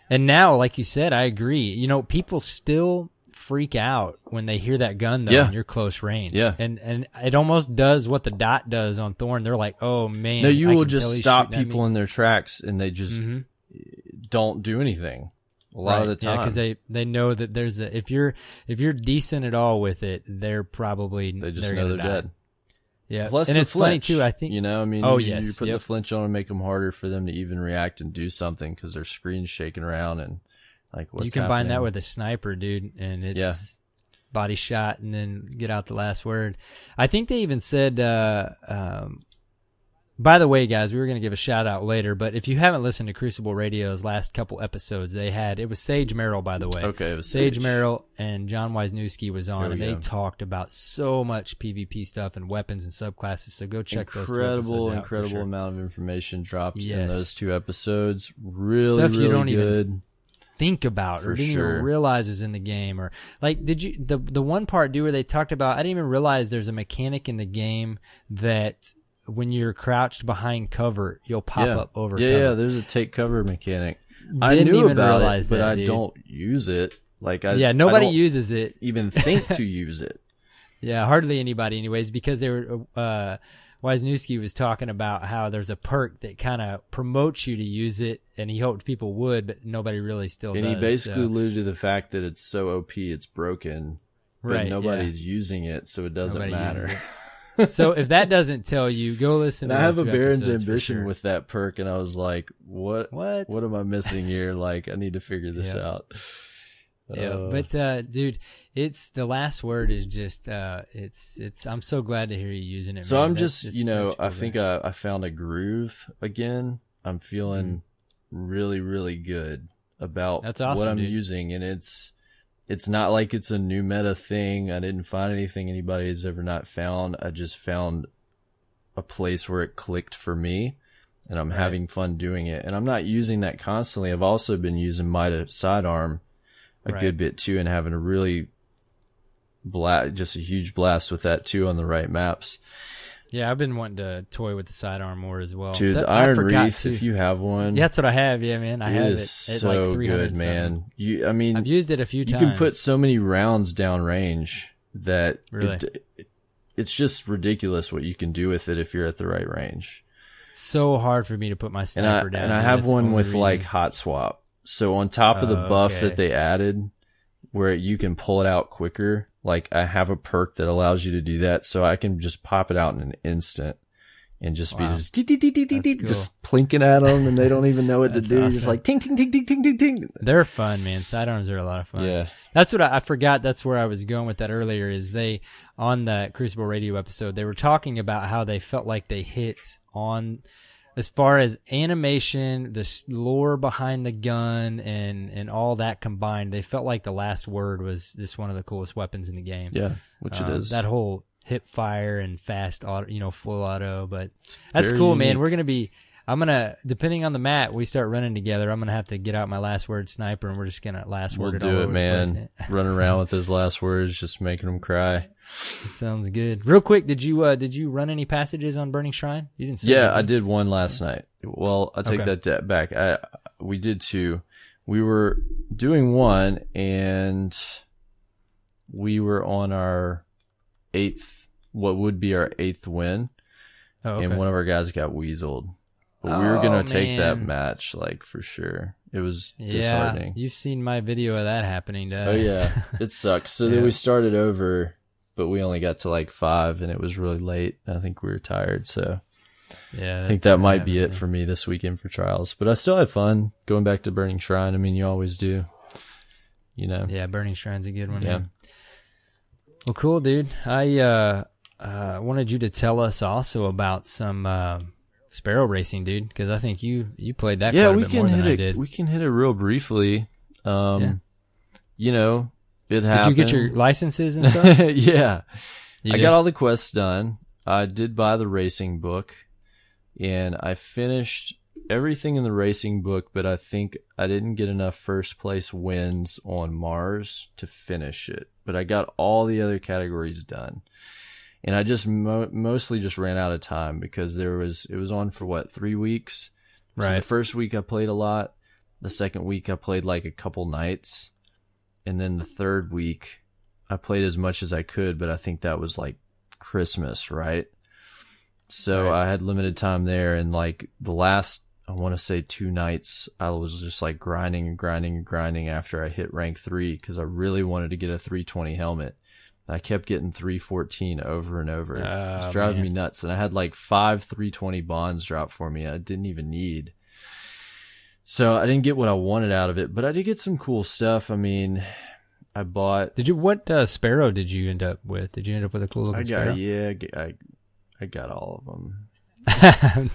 And now, like you said, I agree. You know, people still freak out when they hear that gun, though, and you're close range. Yeah. And it almost does what the dot does on Thorn. They're like, oh, man. No, you I will can tell just he's stop shooting at people me. in their tracks, and they just don't do anything a lot of the time. Yeah, because they know that there's a if you're decent at all with it, they're probably they just know they're dead. Yeah, Plus and the it's flinch, funny too. I think you know, I mean, oh you yes, put the flinch on and make them harder for them to even react and do something because their screen's shaking around and like what's you combine happening? that with a sniper, dude, and it's body shot and then get out the last word. I think they even said. By the way, guys, we were going to give a shout out later, but if you haven't listened to Crucible Radio's last couple episodes, it was Sage Merrill, by the way. Okay, it was Sage Merrill and John Wisniewski was on, and they go. talked about so much PvP stuff and weapons and subclasses. So go check those 2 episodes out. Incredible amount of information dropped in Yes. those 2 episodes. Really, Stuff really you don't good. even think about For or didn't sure. even realize was in the game. Or like, did you the one part, dude, where they talked about? I didn't even realize there's a mechanic in the game that when you're crouched behind cover, you'll pop up over cover. Yeah, there's a take cover mechanic. I Didn't knew even about realize it, but that, I dude. don't use it. Like nobody I don't uses it. even think to use it. Yeah, hardly anybody anyways, because they were Wisniewski was talking about how there's a perk that kind of promotes you to use it, and he hoped people would, but nobody really still And does. he basically alluded to the fact that it's so OP, it's broken, but Right, nobody's using it, so it doesn't Nobody matter. uses it. So if that doesn't tell you, go listen And to I have a those 2 Baron's episodes for ambition sure. with that perk, and I was like, what am I missing here? Like, I need to figure this out. Yeah, but dude, it's the last word is just it's I'm so glad to hear you using it. So man. I'm That's just, you know, such cool I think thing. I found a groove again. I'm feeling really, really good about That's awesome, what I'm dude. using, and it's not like it's a new meta thing. I didn't find anything anybody has ever not found. I just found a place where it clicked for me, and I'm having fun doing it. And I'm not using that constantly. I've also been using Mida sidearm a good bit too, and having a really just a huge blast with that too on the right maps. Yeah, I've been wanting to toy with the sidearm more as well. Dude, the I Iron forgot Wreath, to. if you have one, Yeah, that's what I have. Yeah, man, I have it it. is At so like 300 good, man. something. I mean, I've used it a few you times. can put so many rounds down range that Really? it's just ridiculous what you can do with it if you're at the right range. It's so hard for me to put my sniper down. And I dude. have That's the one only with reason. like hot swap. So on top of the buff Okay. that they added, where you can pull it out quicker, like I have a perk that allows you to do that, so I can just pop it out in an instant and just be just cool. just plinking at them, and they don't even know what to That's do. awesome. Just like ting ting ting ting ting ting ting. They're fun, man. Sidearms are a lot of fun. Yeah. That's what I forgot. That's where I was going with that earlier. Is they on the Crucible Radio episode, they were talking about how they felt like they hit on as far as animation, the lore behind the gun, and all that combined. They felt like the last word was just one of the coolest weapons in the game. Yeah, which it is. That whole hip fire and fast auto, full auto. But that's very cool, man. unique. We're gonna be. I'm gonna, depending on the map, we start running together. I'm gonna have to get out my last word sniper, and we're just gonna last We'll word all do it, over the man. place. Running around with his last words, just making them cry. Sounds good. Real quick, did you run any passages on Burning Shrine? You didn't say. Yeah, did you? I did one last night. Well, I take that back. We did 2. We were doing 1, and we were on our 8th, what would be our 8th win, Oh, okay. and one of our guys got weaseled. But we were gonna take that man. match, like for sure. It was disheartening. You've seen my video of that happening to us. Oh yeah, it sucks. So then we started over, but we only got to like 5, and it was really late. I think we were tired, so Yeah, I think that might be it for me this weekend for trials. But I still had fun going back to Burning Shrine. I mean, you always do, you know. Yeah, Burning Shrine's a good one. Yeah. Man. Well, cool, dude. I wanted you to tell us also about some sparrow racing, dude, because I think you played that. Yeah, quite a we bit can more than hit I it. did. We can hit it real briefly. You know, it Did happened. you get your licenses and stuff? Yeah, You I did? got all the quests done. I did buy the racing book, and I finished everything in the racing book, but I think I didn't get enough first place wins on Mars to finish it. But I got all the other categories done. And I just mostly just ran out of time because it was on for 3 weeks. Right. So the first week I played a lot. The second week I played like a couple nights. And then the third week I played as much as I could, but I think that was like Christmas, right? So Right. I had limited time there, and like the last, I want to say 2 nights, I was just like grinding after I hit rank 3 because I really wanted to get a 320 helmet. I kept getting 314 over and over. It was driving me nuts. And I had like 5 320 bonds drop for me I didn't even need. So I didn't get what I wanted out of it, but I did get some cool stuff. I mean, I bought... What Sparrow did you end up with? Did you end up with a cool looking Sparrow? I got all of them.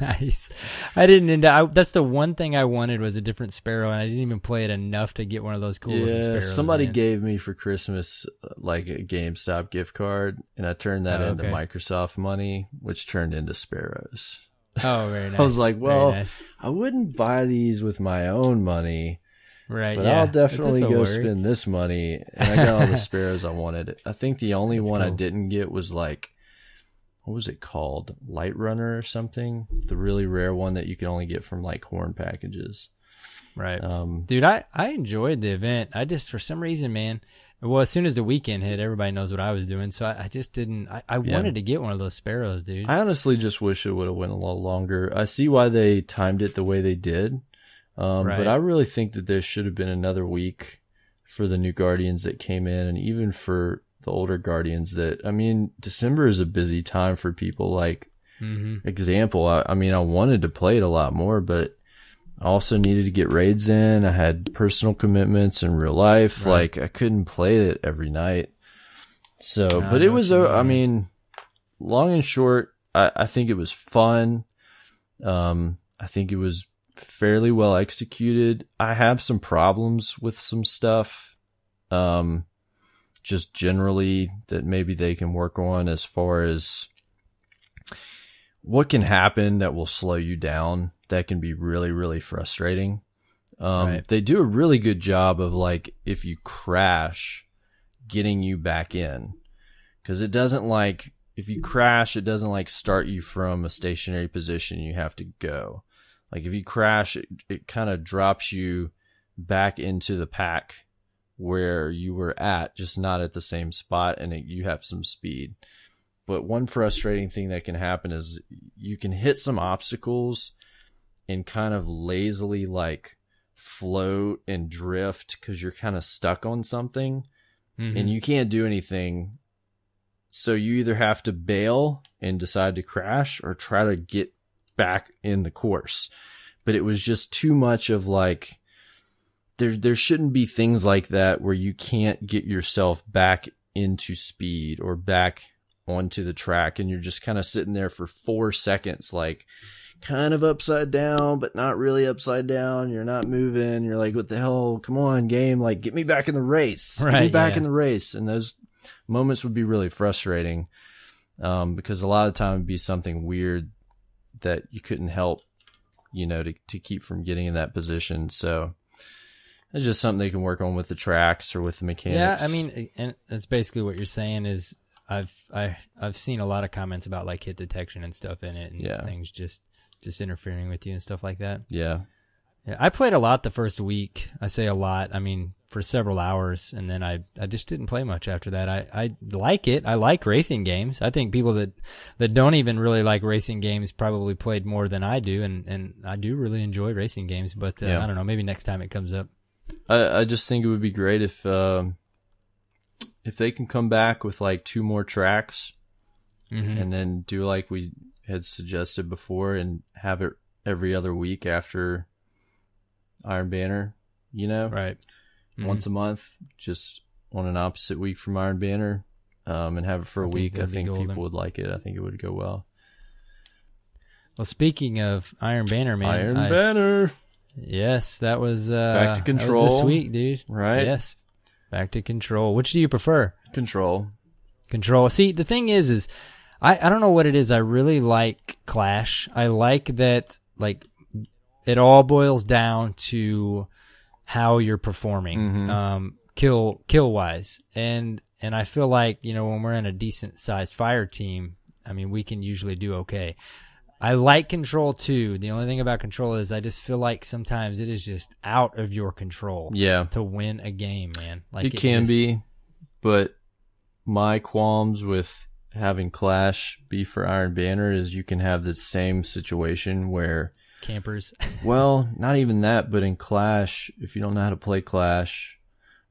Nice. I didn't end up... that's the one thing I wanted was a different Sparrow, and I didn't even play it enough to get one of those cool looking Sparrows. Somebody gave me for Christmas like a GameStop gift card, and I turned that into Microsoft money, which turned into Sparrows. Oh, very nice. I was like, well, I wouldn't buy these with my own money, right? But I'll definitely go spend this money, and I got all the Sparrows I wanted. I think the only one I didn't get was like, what was it called? Light Runner or something? The really rare one that you can only get from like horn packages. Right. Dude, I enjoyed the event. I just, for some reason, man, well, as soon as the weekend hit, everybody knows what I was doing. So I just didn't, I wanted to get one of those Sparrows, dude. I honestly just wish it would have went a little longer. I see why they timed it the way they did. But I really think that there should have been another week for the new Guardians that came in, and even for the older Guardians that, I mean, December is a busy time for people. Like, example, I mean, I wanted to play it a lot more, but I also needed to get raids in. I had personal commitments in real life. Like, I couldn't play it every night. So, but it was, I mean, long and short, I think it was fun. I think it was fairly well executed. I have some problems with some stuff. Just generally that maybe they can work on as far as what can happen that will slow you down. That can be really, really frustrating. They do a really good job of like, if you crash, getting you back in. Cause it doesn't like, if you crash, it doesn't like start you from a stationary position. You have to go. Like if you crash, it kind of drops you back into the pack where you were at, just not at the same spot, and you have some speed. But one frustrating thing that can happen is you can hit some obstacles and kind of lazily like float and drift because you're kind of stuck on something and you can't do anything. So you either have to bail and decide to crash or try to get back in the course. But it was just too much of like, there shouldn't be things like that where you can't get yourself back into speed or back onto the track, and you're just kind of sitting there for 4 seconds, like kind of upside down, but not really upside down. You're not moving. You're like, what the hell? Come on, game. Like, get me back in the race. Get me back in the race. And those moments would be really frustrating because a lot of the time it'd be something weird that you couldn't help, you know, to keep from getting in that position. So it's just something they can work on with the tracks or with the mechanics. Yeah, I mean, and that's basically what you're saying is I've seen a lot of comments about like hit detection and stuff in it, and things just interfering with you and stuff like that. Yeah, I played a lot the first week. I say a lot. I mean, for several hours, and then I just didn't play much after that. I like it. I like racing games. I think people that don't even really like racing games probably played more than I do, and I do really enjoy racing games. But I don't know. Maybe next time it comes up. I just think it would be great if they can come back with like 2 more tracks and then do like we had suggested before and have it every other week after Iron Banner, you know? Right. Once a month, just on an opposite week from Iron Banner, and have it for a week. I think people would like it. I think it would go well. Well, speaking of Iron Banner, man. Iron Banner. Yes, that was Back to Control. That was this week, dude. Right. Yes. Back to Control. Which do you prefer? Control. See, the thing is I don't know what it is. I really like Clash. I like that, like, it all boils down to how you're performing, kill wise, and I feel like, you know, when we're in a decent sized fire team, I mean, we can usually do okay. I like control too. The only thing about control is I just feel like sometimes it is just out of your control. Yeah, to win a game, man. Like it can be, but my qualms with having Clash be for Iron Banner is you can have the same situation where campers. Well, not even that, but in Clash, if you don't know how to play Clash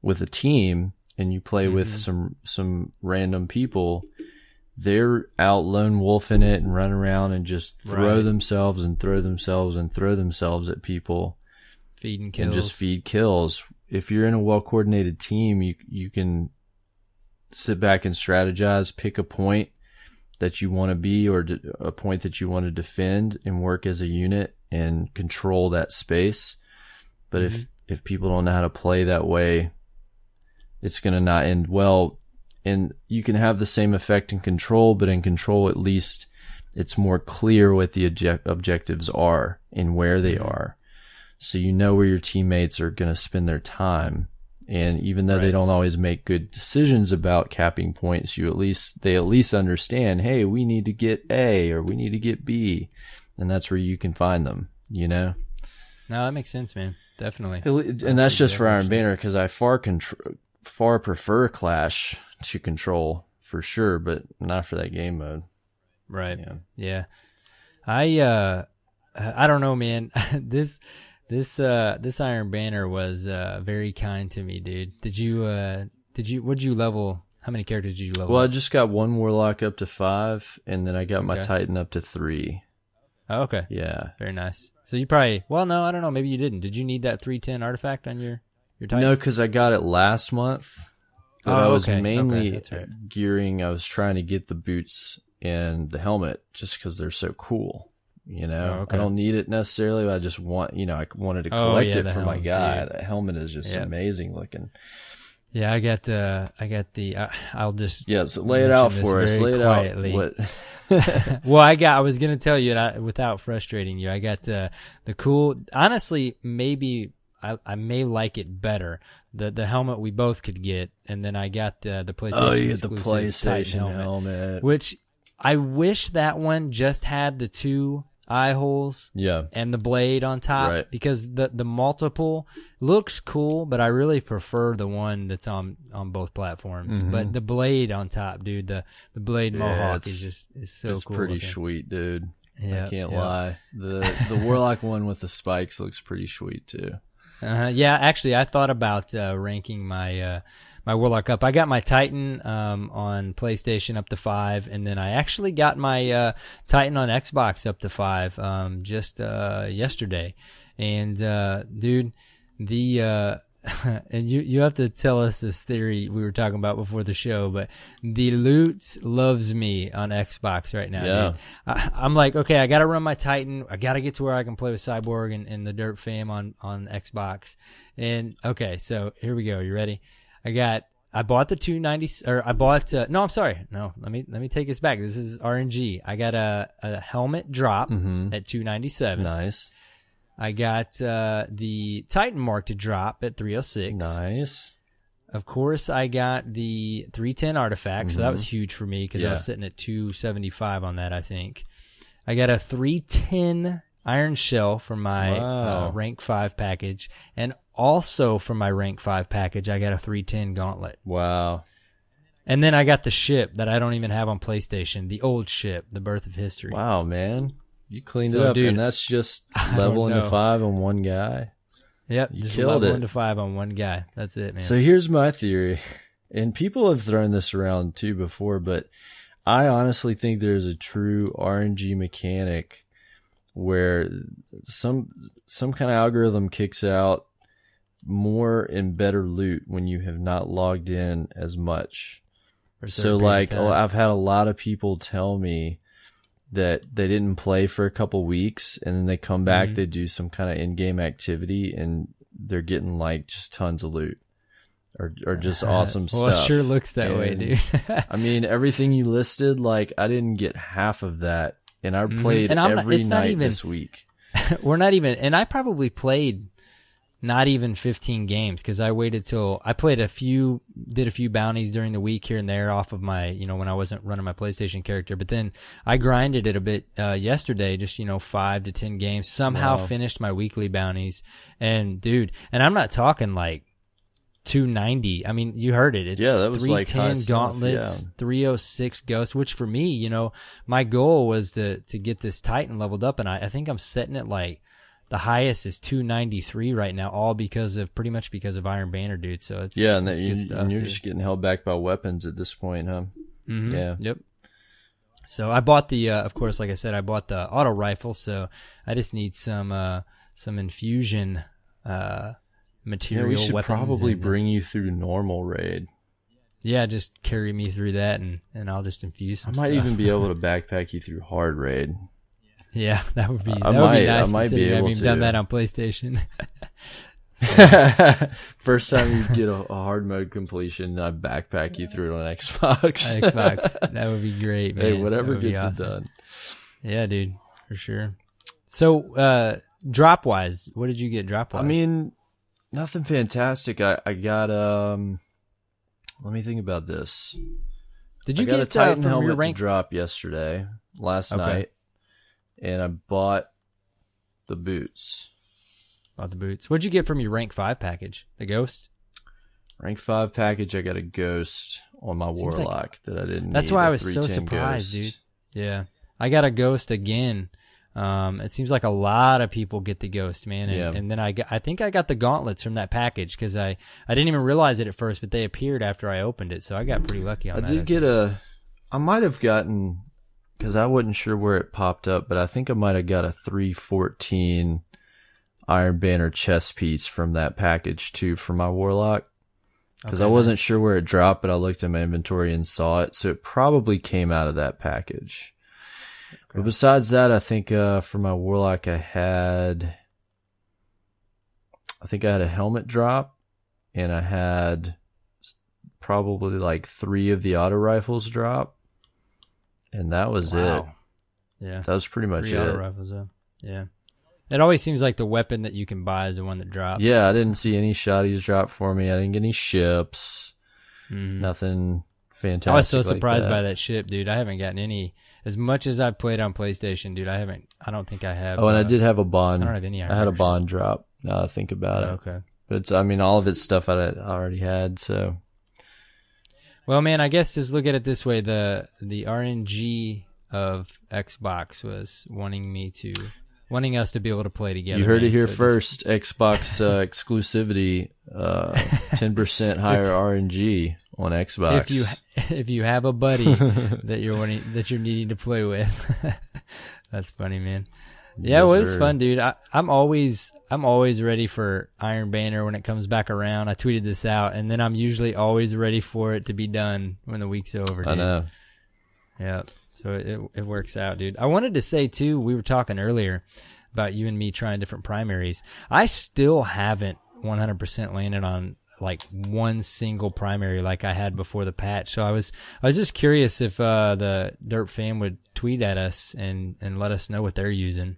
with a team and you play with some random people, they're out lone wolfing it and run around and just throw themselves and throw themselves and throw themselves at people. Feeding kills. And just feed kills. If you're in a well-coordinated team, you can sit back and strategize, pick a point that you want to be or a point that you want to defend and work as a unit and control that space. But if people don't know how to play that way, it's going to not end well. And you can have the same effect in control, but in control, at least it's more clear what the objectives are and where they are. So you know where your teammates are going to spend their time. And even though they don't always make good decisions about capping points, they at least understand, hey, we need to get A or we need to get B. And that's where you can find them, you know? No, that makes sense, man. Definitely. And that's just for Iron Banner, because I far prefer Clash to control for sure, but not for that game mode. Right. Yeah. I don't know, man. This Iron Banner was very kind to me, dude. What'd you level? How many characters did you level? Well, I just got one Warlock up to 5, and then I got my Titan up to 3. Oh, okay. Yeah. Very nice. So you probably, well, no, I don't know. Maybe you didn't. Did you need that 310 artifact on your Titan? No, because I got it last month. But I was mainly gearing, I was trying to get the boots and the helmet just because they're so cool. You know, I don't need it necessarily, but I just want, I wanted to collect it for my guy. That helmet is just amazing looking. Yeah, I got I'll just so lay it out for us. Lay it quietly. Out. What? Well, I was gonna tell you, without frustrating you, I got the cool. Honestly, maybe I may like it better. The helmet we both could get, and then I got the PlayStation. Oh, you get the exclusive PlayStation helmet, which I wish that one just had the 2 eye holes, and the blade on top, because the multiple looks cool, but I really prefer the one that's on both platforms. But the blade on top, dude, the blade mohawk is so cool. It's pretty looking. Sweet, dude. I can't lie. The Warlock one with the spikes looks pretty sweet too. Yeah, actually, I thought about ranking my my Warlock up. I got my Titan on PlayStation up to 5, and then I actually got my Titan on Xbox up to 5 just yesterday. And dude, and you have to tell us this theory we were talking about before the show, but the loot loves me on Xbox right now. Yeah. I'm like, okay, I got to run my Titan. I got to get to where I can play with Cyborg and the Dirt Fam on Xbox. And okay, so here we go. You ready? I bought the 290, or I bought, no, I'm sorry. No, let me take this back. This is RNG. I got a helmet drop at 297. Nice. I got the Titan mark to drop at 306. Nice. Of course, I got the 310 artifact, so that was huge for me because I was sitting at 275 on that, I think. I got a 310 Iron Shell for my rank 5 package, and also for my rank 5 package, I got a 310 gauntlet. Wow. And then I got the ship that I don't even have on PlayStation, the old ship, the Birth of History. Wow, man. You cleaned it up, dude, and that's just leveling to 5 on one guy. Yep, you just killed leveling it. to 5 on one guy. That's it, man. So here's my theory, and people have thrown this around too before, but I honestly think there's a true RNG mechanic where some kind of algorithm kicks out more and better loot when you have not logged in as much. So like I've had a lot of people tell me that they didn't play for a couple weeks and then they come back, they do some kind of in-game activity and they're getting like just tons of loot or just awesome stuff. Well, it sure looks that way, dude. I mean, everything you listed, like I didn't get half of that, and I played every night this week. we're not even, and I probably played not even 15 games because I waited till I played did a few bounties during the week here and there off of my, when I wasn't running my PlayStation character. But then I grinded it a bit yesterday, just 5 to 10 games. Somehow finished my weekly bounties, and dude, and I'm not talking like 290. I mean, you heard it. It's that was 310 like high stuff, gauntlets, 306 ghosts. Which for me, my goal was to get this Titan leveled up, and I think I'm setting it like. The highest is 293 right now, all pretty much because of Iron Banner, dude. So it's and it's good stuff, and you're dude. just getting held back by weapons at this point, huh? Mm-hmm. Yeah. Yep. So I bought the, of course, like I said, I bought the auto rifle. So I just need some infusion material. We should probably and, bring you through normal raid. Yeah, just carry me through that, and I'll just infuse some I might stuff. even be able to backpack you through hard raid. Yeah, that would be. I Would be nice. I might be able having to. done that on PlayStation. First time you get a hard mode completion, I backpack you through it on Xbox. Xbox, that would be great, man. Hey, whatever gets awesome. it done. Yeah, dude, for sure. So, drop wise, what did you get drop wise? I mean, nothing fantastic. I got let me think about this. Did you get get a Titan from your helmet rank to drop last night, and I bought the boots. Bought the boots. What'd you get from your rank 5 package? The ghost? Rank 5 package, I got a ghost on my warlock that I didn't need. That's why I was so 310 surprised, ghost. dude. Yeah. I got a ghost again. It seems like a lot of people get the ghost, man. And then I think I got the gauntlets from that package because I didn't even realize it at first, but they appeared after I opened it, so I got pretty lucky on that. I did get I might have gotten, because I wasn't sure where it popped up, but I think I might have got a 314 Iron Banner chest piece from that package too for my warlock. Because I wasn't sure where it dropped, but I looked in my inventory and saw it, so it probably came out of that package. Okay. But besides that, I think for my warlock, I had a helmet drop, and I had probably like 3 of the auto rifles drop, and that was it. Yeah, that was pretty much 3 auto rifles, yeah. It always seems like the weapon that you can buy is the one that drops. Yeah, I didn't see any shotties drop for me. I didn't get any ships. Nothing fantastic. I was so like surprised that. by that ship, dude. I haven't gotten any. As much as I've played on PlayStation, dude, I don't think I have. Oh, and I did have a bond. I don't have any. I had a bond drop. Now that I think about it. Okay. But it's, I mean, all of it's stuff I already had, so. Well, man, I guess just look at it this way. The RNG of Xbox was wanting us to be able to play together. You heard it here first. Xbox exclusivity, 10% higher RNG on Xbox. If you have a buddy that you're needing to play with, that's funny, man. Yeah, well, it's fun, dude. I'm always ready for Iron Banner when it comes back around. I tweeted this out, and then I'm usually always ready for it to be done when the week's over. Dude. I know. Yeah. So it works out, dude. I wanted to say, too, we were talking earlier about you and me trying different primaries. I still haven't 100% landed on, like, one single primary like I had before the patch. So I was just curious if the Derp fam would tweet at us and let us know what they're using,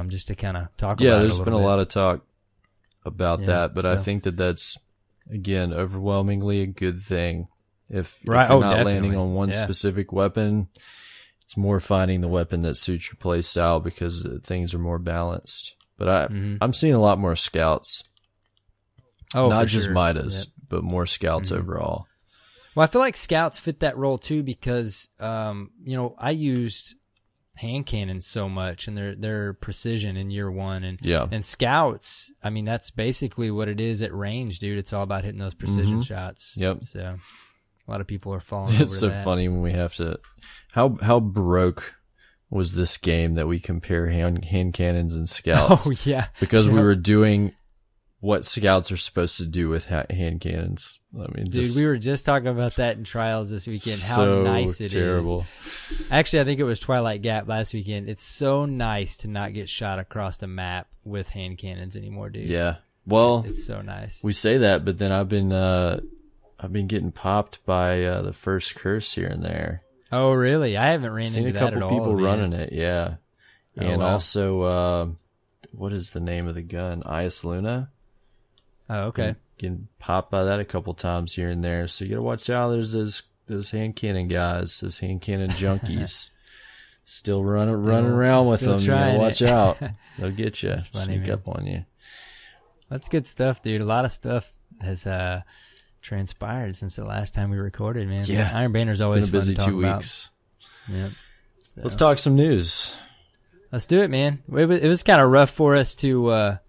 just to kind of talk about it a little bit. Yeah, there's been a lot of talk about that, but I think that's, again, overwhelmingly a good thing. If you're not landing on one specific weapon, it's more finding the weapon that suits your play style because things are more balanced. But I'm seeing a lot more scouts. Oh, not just Midas, but more scouts overall. Well, I feel like scouts fit that role too because I used hand cannons so much and their precision in year one and scouts, I mean, that's basically what it is at range, dude. It's all about hitting those precision shots. Yep. So a lot of people are falling over It's so that. funny when we have to how broke was this game that we compare hand cannons and scouts. Oh yeah. Because we were doing what scouts are supposed to do with hand cannons. I mean, dude, we were just talking about that in trials this weekend. How so nice it terrible. is. Actually, I think it was Twilight Gap last weekend. It's so nice to not get shot across the map with hand cannons anymore, dude. Yeah. Well, it's so nice. We say that, but then I've been getting popped by the first curse here and there. Oh, really? I haven't ran into that at all. Seen a couple people running it, yeah. And also what is the name of the gun? Ice Luna. Oh, okay. Getting popped by that a couple times here and there. So you gotta watch out. There's those hand cannon guys, those hand cannon junkies, still running around with them. You gotta watch out. They'll get you. Sneak up on you. That's good stuff, dude. A lot of stuff has transpired since the last time we recorded, man. Yeah, Iron Banner's always been a busy fun to 2 talk weeks. About. Yep. So, let's talk some news. Let's do it, man. It was kind of rough for us to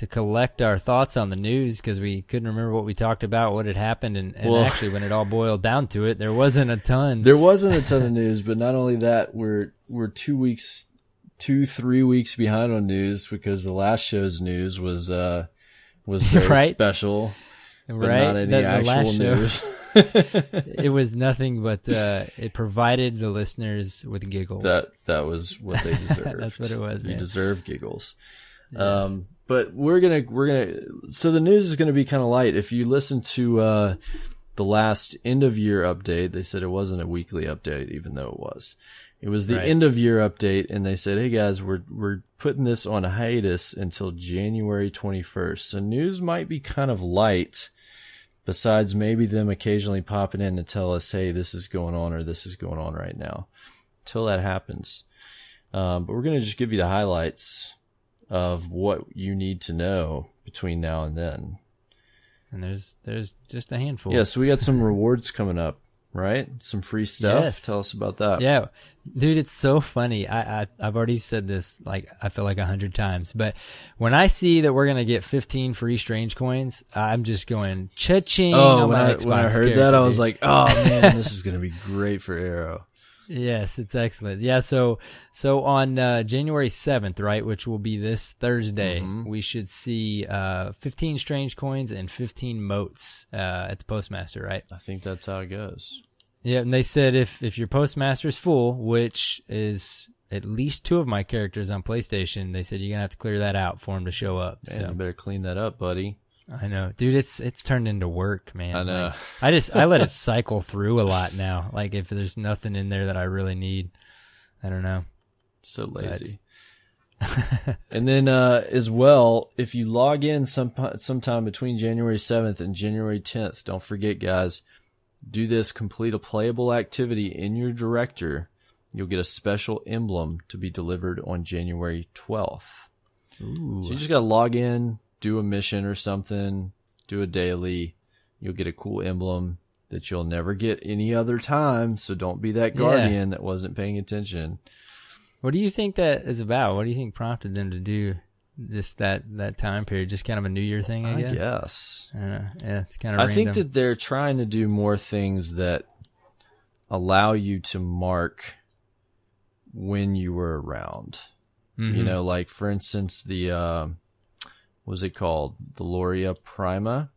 collect our thoughts on the news because we couldn't remember what we talked about, what had happened, and actually when it all boiled down to it, there wasn't a ton. There wasn't a ton of news, but not only that, we're 3 weeks behind on news because the last show's news was very right? special, but right? not any actual news. It was nothing but it provided the listeners with giggles. That was what they deserved. That's what it was, man. You deserve giggles. Yes. But we're gonna so the news is gonna be kind of light. If you listen to the last end of year update, they said it wasn't a weekly update, even though it was. It was the end of year update, and they said, "Hey guys, we're putting this on a hiatus until January 21st." So news might be kind of light, besides maybe them occasionally popping in to tell us, "Hey, this is going on," or "This is going on right now." Till that happens, but we're gonna just give you the highlights of what you need to know between now and then. And there's just a handful. Yeah, so we got some rewards coming up. Right? Some free stuff. Yes. Tell us about that. Yeah. Dude, it's so funny. I've already said this, like, I feel like 100 times. But when I see that we're going to get 15 free strange coins, I'm just going cha-ching on my Xbox when I heard that, I was like, oh, man, this is going to be great for Arrow. Yes, it's excellent. Yeah, so on January 7th, right, which will be this Thursday, we should see 15 strange coins and 15 motes at the Postmaster, right? I think that's how it goes. Yeah, and they said if your Postmaster is full, which is at least 2 of my characters on PlayStation, they said you're going to have to clear that out for them to show up. Man, so you better clean that up, buddy. I know, dude. It's turned into work, man. I know. Like, I let it cycle through a lot now. Like if there's nothing in there that I really need, I don't know. So lazy. And then as well, if you log in sometime between January 7th and January 10th, don't forget, guys, do this: complete a playable activity in your director. You'll get a special emblem to be delivered on January 12th. Ooh. So you just got to log in, do a mission or something, do a daily. You'll get a cool emblem that you'll never get any other time. So don't be that guardian that wasn't paying attention. What do you think that is about? What do you think prompted them to do just that time period? Just kind of a New Year thing, I guess. I don't know. Yeah, it's kind of random. I think that they're trying to do more things that allow you to mark when you were around. You know, like for instance, the what was it called? The Loria Prima.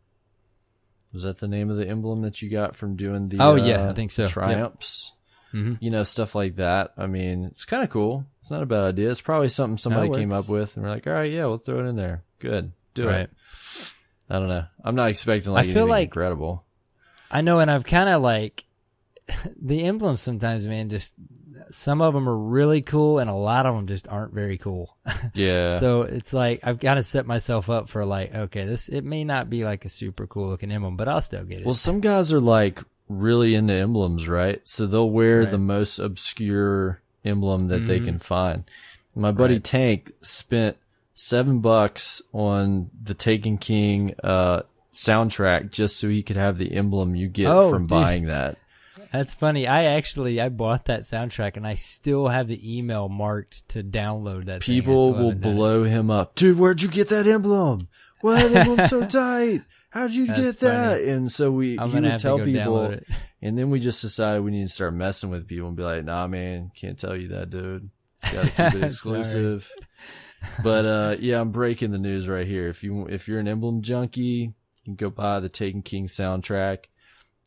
Was that the name of the emblem that you got from doing the I think so. Triumphs? Yep. You know, stuff like that. I mean, it's kind of cool. It's not a bad idea. It's probably something somebody came up with, and we're like, all right, yeah, we'll throw it in there. Good. Do it. I don't know. I'm not expecting anything incredible. I know, and I've kind of like the emblems sometimes, man, just some of them are really cool and a lot of them just aren't very cool. Yeah. So it's like I've got to set myself up for like, okay, it may not be like a super cool looking emblem, but I'll still get it. Well, some guys are like really into emblems, right? So they'll wear the most obscure emblem that they can find. My buddy Tank spent $7 on the Taken King soundtrack just so he could have the emblem you get from buying that. That's funny. I bought that soundtrack and I still have the email marked to download that. People will blow him up. Dude, where'd you get that emblem? Why that emblem's so tight? How'd you get that? Funny. And so he would tell people, and then we just decided we need to start messing with people and be like, nah, man, can't tell you that, dude. You gotta keep it exclusive. But yeah, I'm breaking the news right here. If you're an emblem junkie, you can go buy the Taken King soundtrack.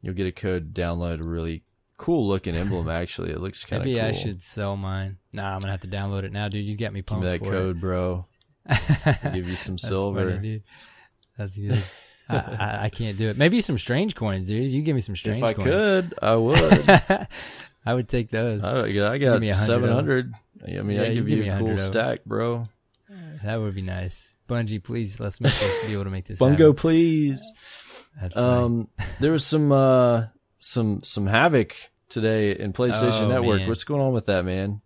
You'll get a code to download a really cool looking emblem. Actually, it looks kind of cool. Maybe I should sell mine. Nah, I'm gonna have to download it now, dude. You got me pumped. Give me that code, bro. I'll give you some silver. Funny, dude. That's good. I can't do it. Maybe some strange coins, dude. You give me some strange coins. If I could, I would. I would take those. I got 700. I mean, I give you a cool stack, bro. That would be nice. Bungie, please, let's make this be able to make this Bungo, happen. please. That's funny. There was some havoc today in PlayStation Network. Man. What's going on with that, man?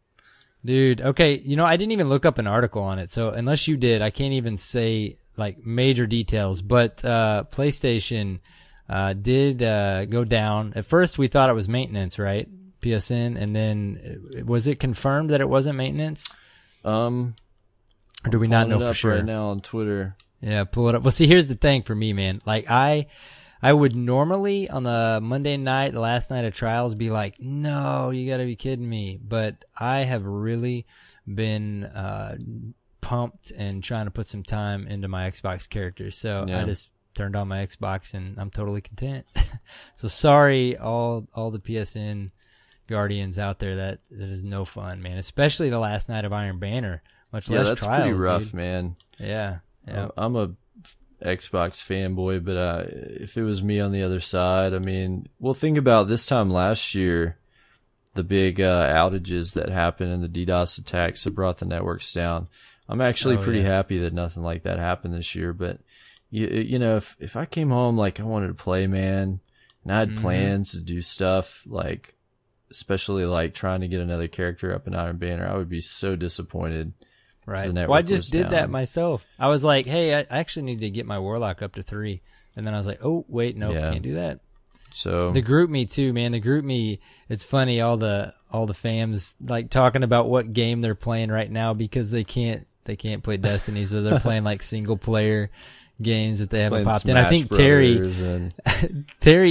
Dude, okay, I didn't even look up an article on it, so unless you did, I can't even say like major details, but PlayStation did go down. At first we thought it was maintenance, right? PSN, and then was it confirmed that it wasn't maintenance? Or do we not know for sure? Right now on Twitter. Yeah, pull it up. Well, see, here's the thing for me, man. Like I would normally on the Monday night, the last night of trials, be like, no, you got to be kidding me. But I have really been pumped and trying to put some time into my Xbox characters. So I just turned on my Xbox and I'm totally content. So sorry, all the PSN Guardians out there. That is no fun, man. Especially the last night of Iron Banner. Much less that's trials, pretty rough, dude. man. Yeah. I'm a Xbox fanboy, but if it was me on the other side, I mean, well, think about this time last year, the big outages that happened and the DDoS attacks that brought the networks down. I'm actually pretty happy that nothing like that happened this year. But you know, if I came home like I wanted to play, man, and I had plans to do stuff like, especially like trying to get another character up in Iron Banner, I would be so disappointed. Right. Well, I just did that myself. I was like, hey, I actually need to get my Warlock up to 3. And then I was like, oh, wait, no, can't do that. So the group me too, man. The group me, it's funny, all the fams like talking about what game they're playing right now because they can't play Destiny, so they're playing like single player games that they haven't popped in. I think Terry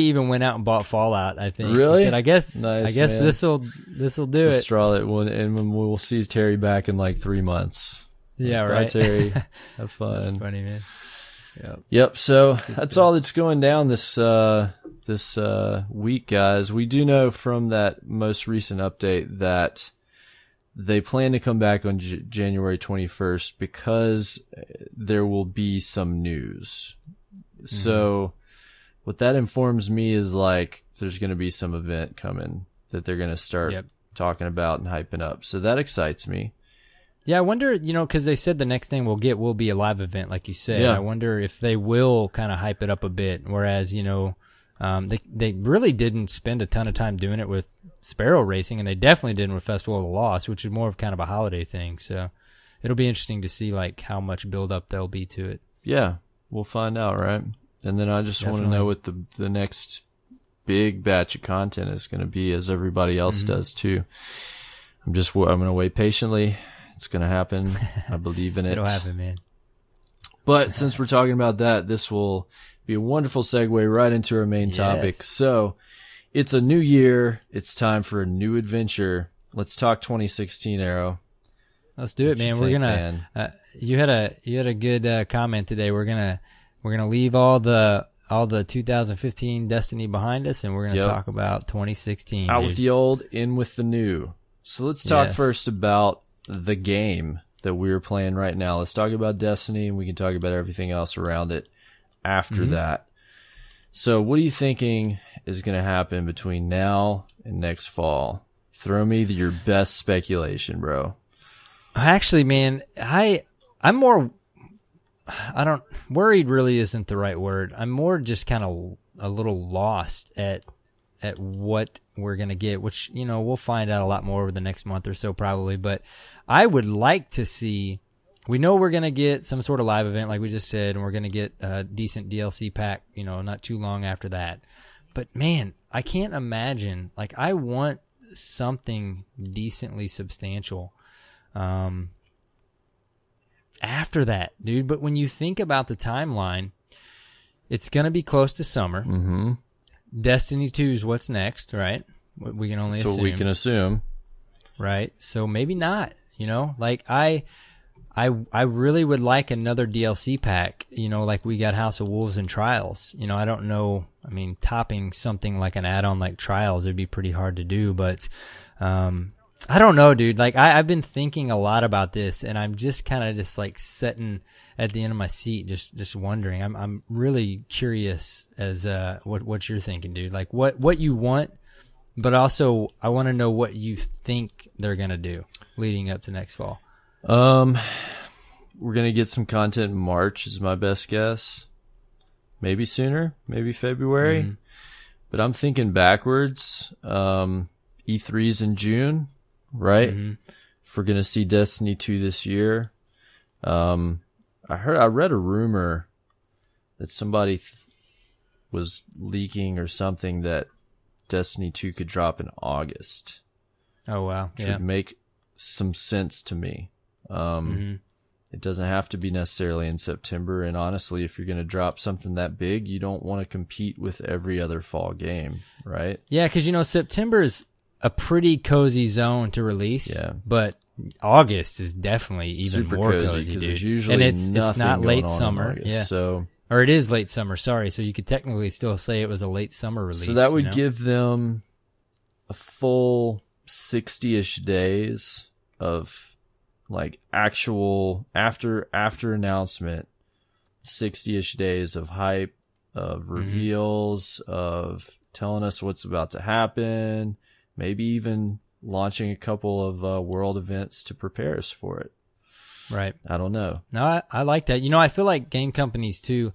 even went out and bought Fallout, I think. Really? He said, I guess this'll do it. Straw it one, and we'll see Terry back in like 3 months. Yeah, right. Bye, Terry. Have fun. That's funny, man. Yep. So that's all that's going down this week, guys. We do know from that most recent update that they plan to come back on January 21st because there will be some news. Mm-hmm. So what that informs me is like there's going to be some event coming that they're going to start talking about and hyping up. So that excites me. Yeah, I wonder, because they said the next thing we'll get will be a live event, like you said. Yeah. I wonder if they will kind of hype it up a bit, whereas, they really didn't spend a ton of time doing it with Sparrow Racing, and they definitely didn't with Festival of the Lost, which is more of kind of a holiday thing. So it'll be interesting to see like how much build up there'll be to it. Yeah, we'll find out, right? And then I just want to know what the next big batch of content is going to be, as everybody else does too. I'm going to wait patiently. It's going to happen. I believe in it. It'll happen, man. But since we're talking about that, this will be a wonderful segue right into our main topic. So it's a new year. It's time for a new adventure. Let's talk 2016, Arrow. Let's do it, man. We're gonna. You had a good comment today. We're gonna leave all the 2015 Destiny behind us, and we're gonna talk about 2016. Out with the old, in with the new. So let's talk first about the game that we're playing right now. Let's talk about Destiny, and we can talk about everything else around it after that. So what are you thinking is going to happen between now and next fall? Throw me your best speculation, bro. Actually, man, I'm more, worried really isn't the right word. I'm more just kind of a little lost at what we're going to get, which, we'll find out a lot more over the next month or so probably, but I would like to see, we know we're going to get some sort of live event like we just said, and we're going to get a decent DLC pack, not too long after that. But man, I can't imagine, like I want something decently substantial after that, dude. But when you think about the timeline, it's going to be close to summer. Mm-hmm. Destiny 2 is what's next, right? We can only assume. So we can assume. Right. So maybe not, like I really would like another DLC pack, like we got House of Wolves and Trials. I don't know. I mean, topping something like an add-on like Trials would be pretty hard to do, but I don't know, dude. Like I've been thinking a lot about this, and I'm just kind of just like sitting at the end of my seat, just wondering. I'm really curious as what you're thinking, dude. Like what you want, but also I want to know what you think they're gonna do leading up to next fall. we're going to get some content in March is my best guess. Maybe sooner, maybe February. Mm-hmm. But I'm thinking backwards. E3's in June, right? Mm-hmm. If we're going to see Destiny 2 this year. I read a rumor that somebody was leaking or something that Destiny 2 could drop in August. Oh, wow. Which would make some sense to me. It doesn't have to be necessarily in September. And honestly, if you're going to drop something that big, you don't want to compete with every other fall game, right? Yeah, because, September is a pretty cozy zone to release. Yeah. But August is definitely even super more cozy, dude. There's usually and it's not late on summer. August, yeah. So, or it is late summer, sorry. So you could technically still say it was a late summer release. So that would give them a full 60-ish days of like actual after announcement, 60-ish days of hype, of reveals, of telling us what's about to happen, maybe even launching a couple of world events to prepare us for it. Right. I don't know. No, I like that. I feel like game companies too,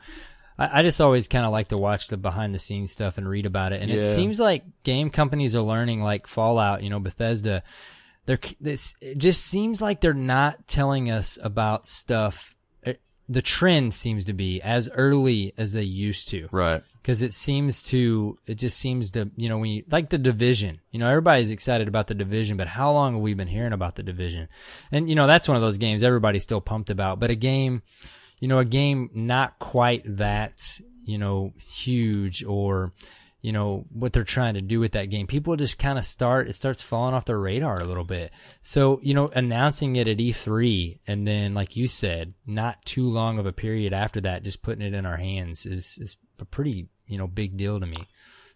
I just always kind of like to watch the behind the scenes stuff and read about it. And it seems like game companies are learning, like Fallout, Bethesda, it just seems like they're not telling us about stuff. The trend seems to be as early as they used to. Right. Because it just seems to, when you, like The Division, everybody's excited about The Division, but how long have we been hearing about The Division? And, that's one of those games everybody's still pumped about. But a game not quite that, huge or, what they're trying to do with that game. People just kind of it starts falling off their radar a little bit. So, announcing it at E3 and then, like you said, not too long of a period after that, just putting it in our hands is a pretty, big deal to me.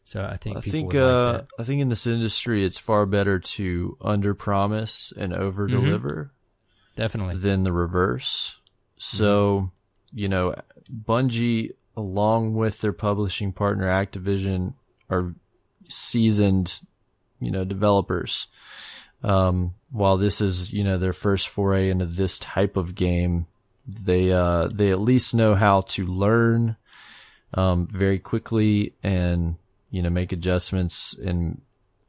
So I think would like that. I think in this industry, it's far better to under-promise and over-deliver. Definitely. Than the reverse. So, Bungie, along with their publishing partner Activision, are seasoned, developers. While this is, their first foray into this type of game, they at least know how to learn very quickly and, make adjustments in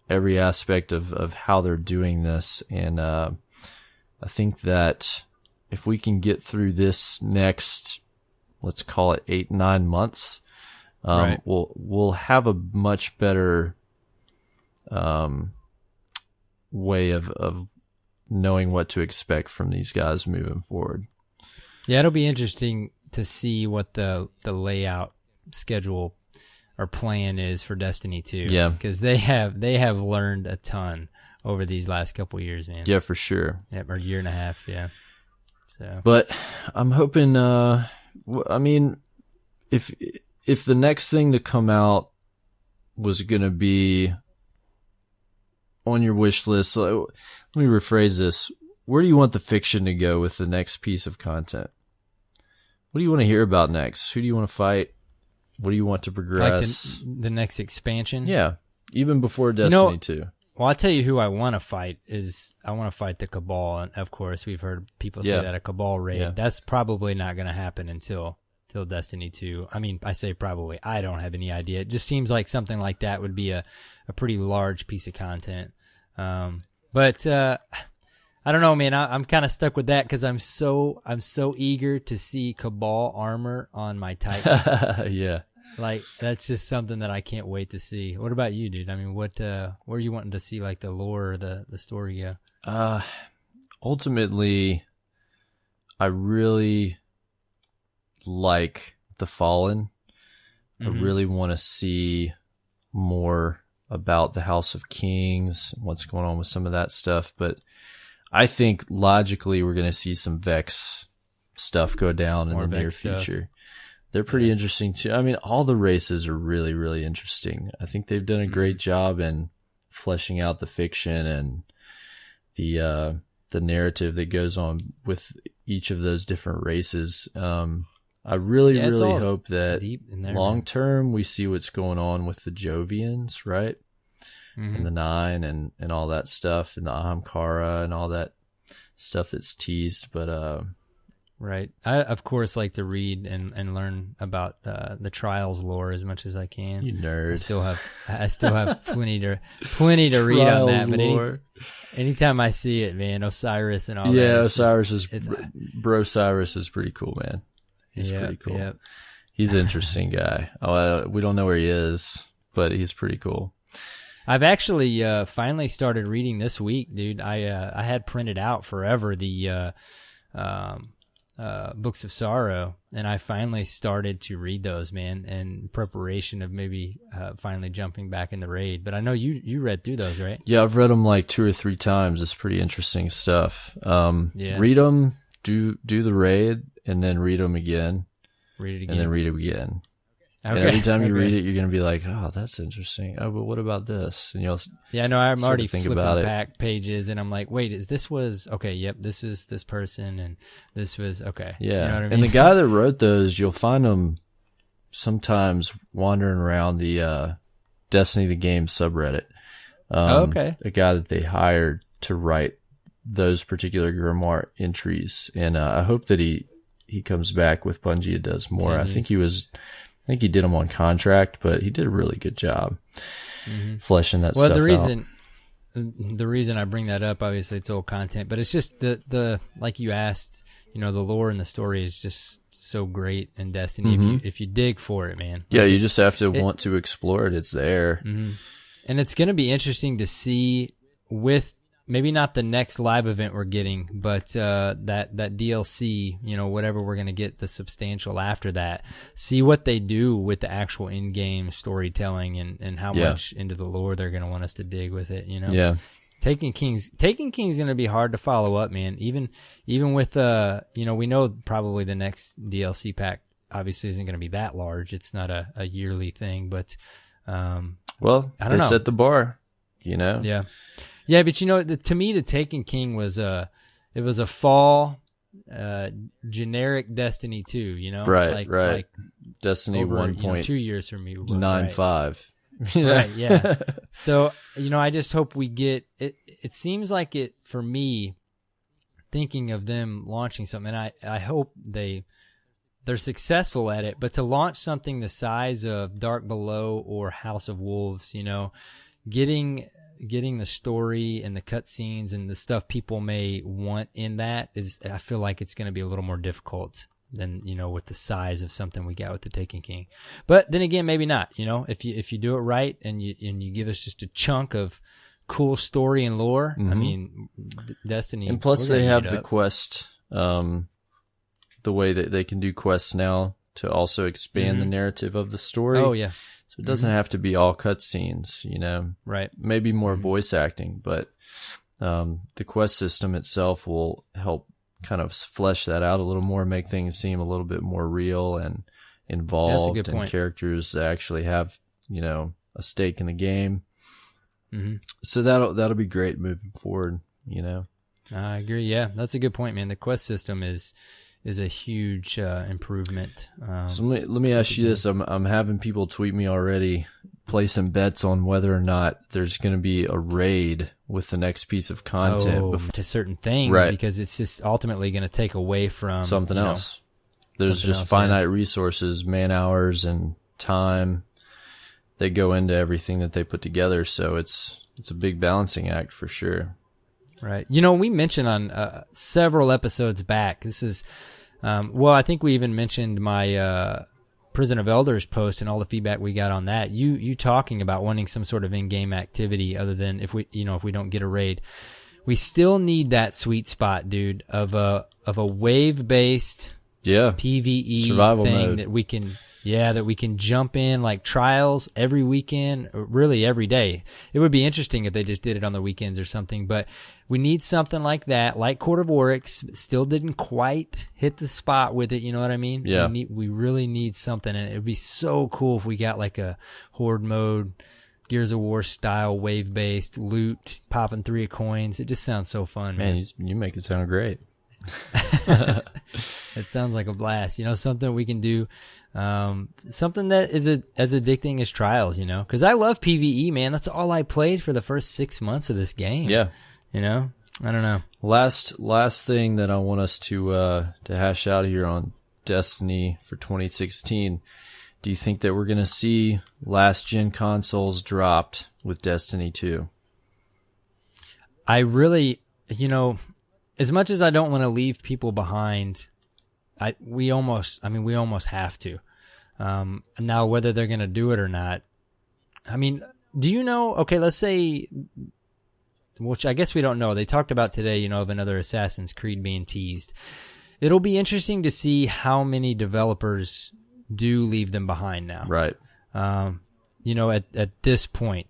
every aspect of how they're doing this. And I think that if we can get through this next, let's call it 8-9 months, right, we'll have a much better way of knowing what to expect from these guys moving forward. Yeah, it'll be interesting to see what the layout schedule or plan is for Destiny 2. Yeah, because they have learned a ton over these last couple of years, man. Yeah, for sure. Yeah, or year and a half. Yeah. So, but I'm hoping. If the next thing to come out was gonna be on your wish list, so let me rephrase this. Where do you want the fiction to go with the next piece of content? What do you want to hear about next? Who do you want to fight? What do you want to progress? Like the next expansion? Yeah, even before Destiny 2. Well, I'll tell you who I want to fight I want to fight the Cabal. And of course, we've heard people say that a Cabal raid. Yeah. That's probably not going to happen until Destiny 2. I mean, I say probably. I don't have any idea. It just seems like something like that would be a pretty large piece of content. But I don't know, man. I'm kind of stuck with that because I'm so eager to see Cabal armor on my Titan. Yeah. Like, that's just something that I can't wait to see. What about you, dude? I mean, where are you wanting to see, like, the lore or the story go? Ultimately, I really like The Fallen. I really want to see more about the House of Kings, what's going on with some of that stuff. But I think logically we're going to see some Vex stuff go down in the near future. They're pretty interesting too. I mean, all the races are really, really interesting. I think they've done a great job in fleshing out the fiction and the narrative that goes on with each of those different races. I really hope that long term we see what's going on with the Jovians, right? And the Nine and all that stuff, and the Ahamkara and all that stuff that's teased. But Right. I, of course, like to read and learn about the Trials lore as much as I can. You nerd. I still have plenty to read on that. But anytime I see it, man, Osiris and all that. Yeah, Osiris Bro Cyrus is pretty cool, man. He's pretty cool. Yep. He's an interesting guy. We don't know where he is, but he's pretty cool. I've actually finally started reading this week, dude. I had printed out forever the Books of Sorrow, and I finally started to read those, man, in preparation of maybe finally jumping back in the raid. But I know you read through those, right? Yeah, I've read them like 2 or 3 times. It's pretty interesting stuff. Yeah. Read them, do the raid, and then read them again. Read it again. And then read it again. Okay. And every time you read it, you're going to be like, oh, that's interesting. Oh, but what about this? And you'll no, I'm already think flipping about back pages, and I'm like, wait, this was, okay, yep, this was this person, and this was, okay. Yeah. You know what I mean? And the guy that wrote those, you'll find him sometimes wandering around the Destiny the Game subreddit. Okay. A guy that they hired to write those particular grimoire entries. And I hope that he comes back with Bungie and does more. I think he did them on contract, but he did a really good job fleshing that stuff out. The reason I bring that up, obviously it's old content, but it's just the like you asked, the lore and the story is just so great in Destiny if you dig for it, man. Yeah, you just have to want to explore it. It's there. Mm-hmm. And it's going to be interesting to see with maybe not the next live event we're getting, but that DLC, whatever we're going to get, the substantial after that, see what they do with the actual in-game storytelling and how much into the lore they're going to want us to dig with it, Yeah. Taken King's going to be hard to follow up, man. Even with we know probably the next DLC pack obviously isn't going to be that large. It's not a yearly thing, but well, I don't know. They set the bar, Yeah. Yeah, but to me, the Taken King was a fall generic Destiny 2, Right. Like Destiny over, 1.95. 2 years from me. Right. Yeah. So, I just hope we get it. It seems like it, for me, thinking of them launching something, and I hope they're successful at it, but to launch something the size of Dark Below or House of Wolves, getting the story and the cutscenes and the stuff people may want in that I feel like it's going to be a little more difficult than with the size of something we got with the Taken King. But then again, maybe not. If you do it right and you give us just a chunk of cool story and lore, I mean, Destiny. And plus, they have the quest, the way that they can do quests now to also expand the narrative of the story. Oh yeah. So it doesn't have to be all cutscenes, Right. Maybe more voice acting, but the quest system itself will help kind of flesh that out a little more, make things seem a little bit more real and involved, and characters that actually have, a stake in the game. Mm-hmm. So that'll be great moving forward, I agree. Yeah, that's a good point, man. The quest system is a huge improvement. So let me ask you this. I'm having people tweet me already, placing bets on whether or not there's going to be a raid with the next piece of content. To certain things, right. Because it's just ultimately going to take away from something else. There's just finite resources, man hours, and time that go into everything that they put together. So it's a big balancing act for sure. Right. We mentioned on several episodes back, this is, I think we even mentioned my Prison of Elders post and all the feedback we got on that. You talking about wanting some sort of in-game activity other than if we don't get a raid. We still need that sweet spot, dude, of a wave-based PvE survival thing mode that we can jump in like trials every weekend, or really every day. It would be interesting if they just did it on the weekends or something, but we need something like that, like Court of Oryx. Still didn't quite hit the spot with it, you know what I mean? Yeah. We really need something, and it would be so cool if we got like a horde mode, Gears of War style, wave-based, loot, popping 3 coins. It just sounds so fun, man. You make it sound great. It sounds like a blast. Something we can do. Something that is as addicting as Trials, because I love PvE, man. That's all I played for the first 6 months of this game. Yeah. I don't know. Last thing that I want us to hash out here on Destiny for 2016. Do you think that we're going to see last gen consoles dropped with Destiny 2? I really, as much as I don't want to leave people behind, we almost have to. Now, whether they're going to do it or not, I mean, do you know? Okay, let's say, which I guess we don't know. They talked about today, of another Assassin's Creed being teased. It'll be interesting to see how many developers do leave them behind now. Right. At this point,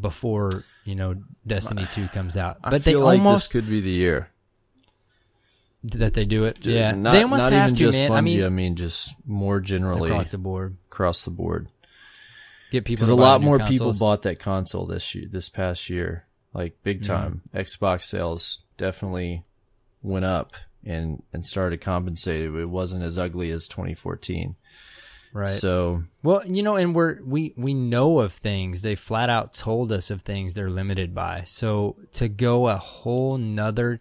before Destiny 2 comes out, I but feel they like almost this could be the year that they do it. Yeah, Not, they almost not have even to, just man. Bungie. I mean, just more generally across the board, get people because to a buy lot new more consoles. people bought that console this past year, like big time. Xbox sales definitely went up and started compensated. It wasn't as ugly as 2014. Right. So, well, and we know of things. They flat out told us of things they're limited by. So to go a whole nother,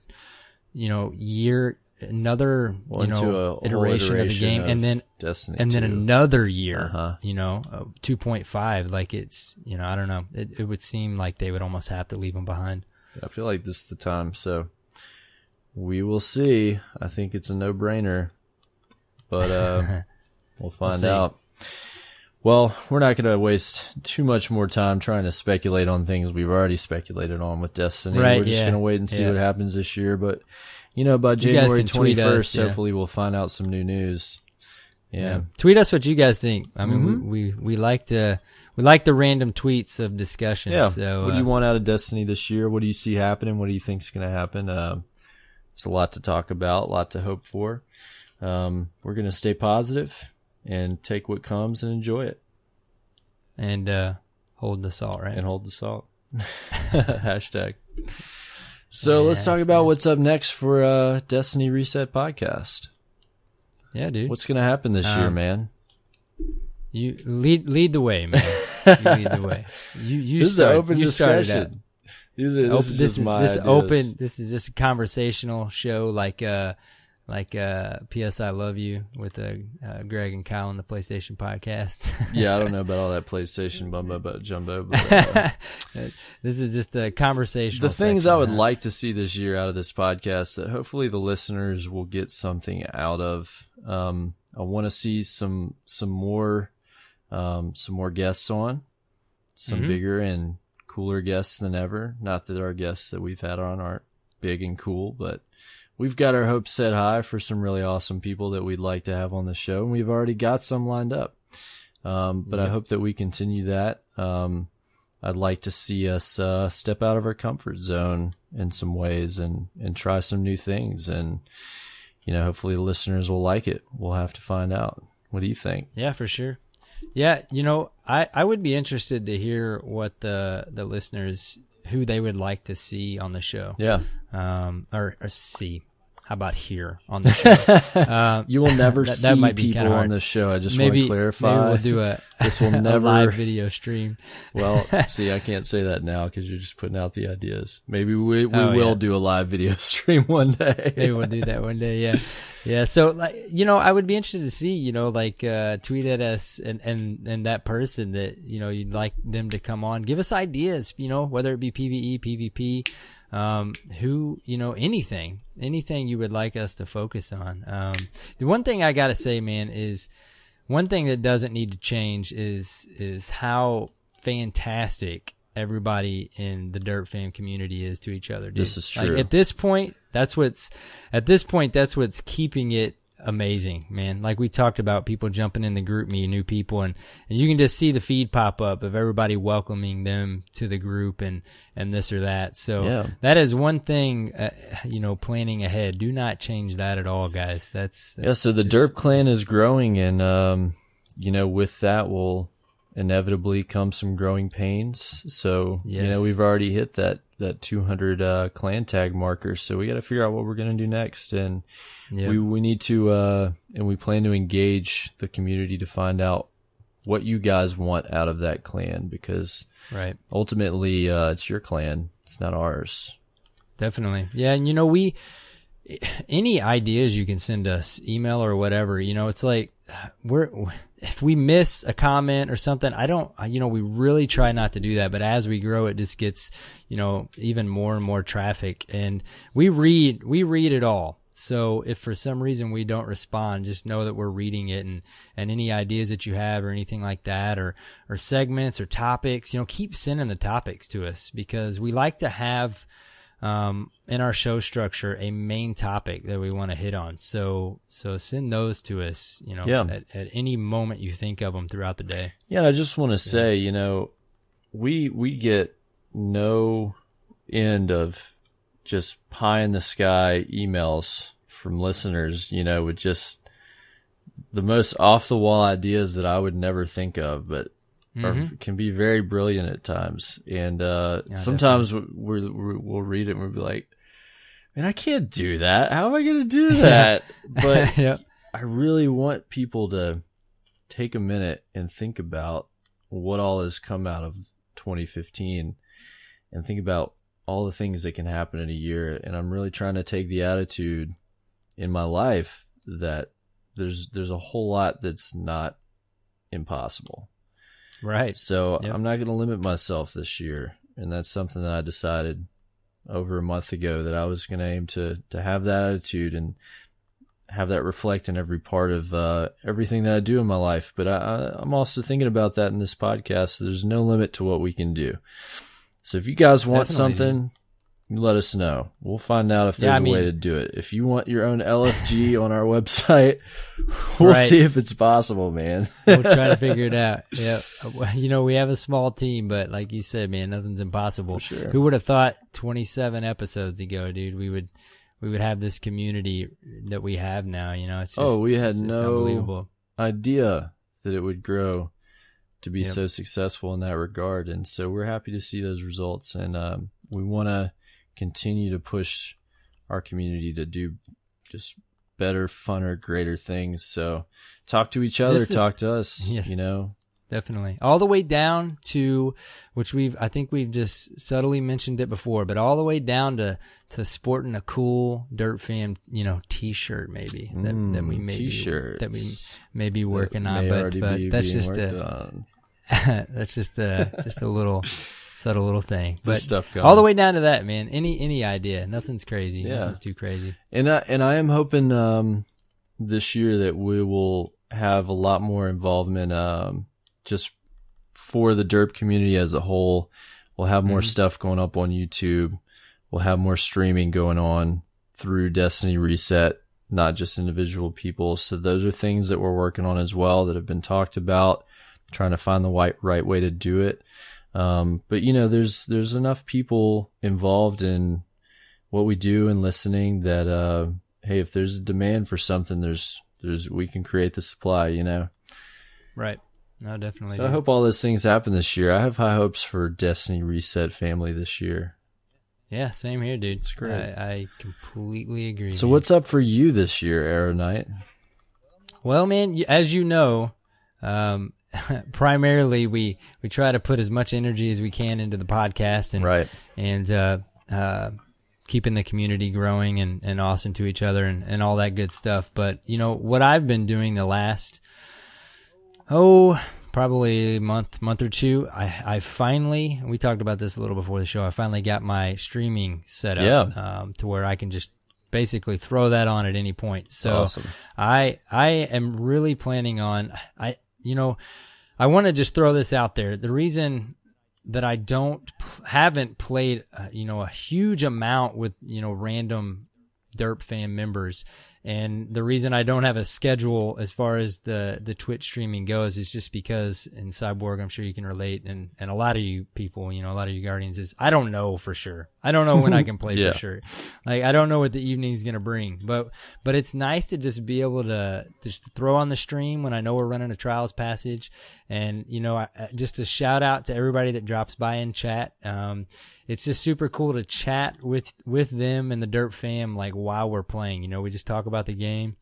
year, another, into a iteration of the game, and then Destiny and 2. then another year, 2.5. Like it's, I don't know. It would seem like they would almost have to leave them behind. I feel like this is the time. So we will see. I think it's a no-brainer, but we'll find out. Well, we're not going to waste too much more time trying to speculate on things we've already speculated on with Destiny. Right, we're just going to wait and see what happens this year. But, by You guys January can tweet 21st, us, hopefully we'll find out some new news. Yeah. Tweet us what you guys think. I mean, we like the random tweets of discussion. Yeah. So, what do you want out of Destiny this year? What do you see happening? What do you think is going to happen? There's a lot to talk about, a lot to hope for. We're going to stay positive and take what comes and enjoy it. And hold the salt, right? And hold the salt. Hashtag. So let's talk about what's up next for Destiny Reset Podcast. Yeah, dude. What's going to happen this year, man? You lead the way, man. You lead the way. You this is an open discussion. This is just my ideas. Open. This is just a conversational show, like P.S. I Love You with Greg and Kyle on the PlayStation podcast. Yeah, I don't know about all that PlayStation jumbo, but this is just a conversational. The things I would like to see this year out of this podcast that hopefully the listeners will get something out of. I want to see some more guests on, some bigger and cooler guests than ever. Not that our guests that we've had on aren't big and cool, but we've got our hopes set high for some really awesome people that we'd like to have on the show, and we've already got some lined up. But I hope that we continue that. I'd like to see us step out of our comfort zone in some ways and try some new things. And, hopefully the listeners will like it. We'll have to find out. What do you think? Yeah, for sure. Yeah, I would be interested to hear what the listeners, who they would like to see on the show. Yeah. Or see. How about here on the show? You will never see that might be people kinda on hard. this show. I just want to clarify. Maybe we'll do this will never a live video stream. Well, see, I can't say that now because you're just putting out the ideas. Maybe we will do a live video stream one day. Maybe we'll do that one day. Yeah, yeah. So, I would be interested to see, tweet at us and that person that you'd like them to come on. Give us ideas. Whether it be PvE, PvP. Anything you would like us to focus on. The one thing I gotta say, man, is one thing that doesn't need to change is how fantastic everybody in the Dirt Fam community is to each other. Dude. This is true. At this point, that's what's keeping it amazing, man. Like we talked about, people jumping in the group, meeting new people, and you can just see the feed pop up of everybody welcoming them to the group and this or that. So that is one thing, planning ahead. Do not change that at all, guys. That's so the Derp clan is growing, and with that will inevitably come some growing pains. So we've already hit that 200 clan tag marker, so we got to figure out what we're going to do next. And we need to and we plan to engage the community to find out what you guys want out of that clan, because ultimately it's your clan, it's not ours. Definitely. Yeah. And any ideas you can send us, email or whatever, it's like if we miss a comment or something, we really try not to do that. But as we grow, it just gets, even more and more traffic, and we read it all. So if for some reason we don't respond, just know that we're reading it, and any ideas that you have or anything like that, or segments or topics, keep sending the topics to us, because we like to have, in our show structure, a main topic that we want to hit on. So send those to us, at any moment you think of them throughout the day. Yeah. And I just want to say, we get no end of just pie in the sky emails from listeners, with just the most off the wall ideas that I would never think of, but can be very brilliant at times. And sometimes we'll read it and we'll be like, man, I can't do that. How am I going to do that? But I really want people to take a minute and think about what all has come out of 2015, and think about all the things that can happen in a year. And I'm really trying to take the attitude in my life that there's a whole lot that's not impossible. Right. So I'm not going to limit myself this year. And that's something that I decided over a month ago, that I was going to aim to have that attitude and have that reflect in every part of everything that I do in my life. But I'm also thinking about that in this podcast. There's no limit to what we can do. So if you guys want something, you let us know. We'll find out if there's a way to do it. If you want your own LFG on our website, we'll see if it's possible, man. We'll try to figure it out. Yeah. We have a small team, but like you said, man, nothing's impossible. For sure. Who would have thought 27 episodes ago, dude, we would have this community that we have now, it's just, we had it's no idea that it would grow to be so successful in that regard. And so we're happy to see those results. And we want to continue to push our community to do just better, funner, greater things. So talk to each other, talk to us, Definitely. All the way down to, which I think we've just subtly mentioned it before, but all the way down to sporting a cool Dirt Fam, t-shirt maybe that we may be working on, but that's just that's just a little subtle little thing. But stuff going. All the way down to that, man. Any idea? Nothing's crazy. Yeah. Nothing's too crazy. And I am hoping this year that we will have a lot more involvement just for the derp community as a whole. We'll have more stuff going up on YouTube. We'll have more streaming going on through Destiny Reset, not just individual people. So those are things that we're working on as well that have been talked about, trying to find the right way to do it. But there's enough people involved in what we do and listening that, hey, if there's a demand for something, we can create the supply, Right. No, definitely. So I hope all those things happen this year. I have high hopes for Destiny Reset family this year. Yeah, same here, dude. It's great. I completely agree. So what's up for you this year, Arrow Knight? Well, man, as you know, primarily we try to put as much energy as we can into the podcast and keeping the community growing and awesome to each other and all that good stuff. But what I've been doing the last probably a month or two, I finally, we talked about this a little before the show, I finally got my streaming set up to where I can just basically throw that on at any point. So awesome. I am really planning on, I want to just throw this out there. The reason that I haven't played, a huge amount with, random Derp Fam members, and the reason I don't have a schedule as far as the Twitch streaming goes is just because, in Cyborg, I'm sure you can relate, and a lot of you people, a lot of you Guardians, is I don't know for sure. I don't know when I can play for sure. Like, I don't know what the evening's going to bring, but it's nice to just be able to just throw on the stream when I know we're running a Trials Passage, and, just a shout out to everybody that drops by in chat. It's just super cool to chat with them and the Derp Fam, like, while we're playing. We just talk about the game,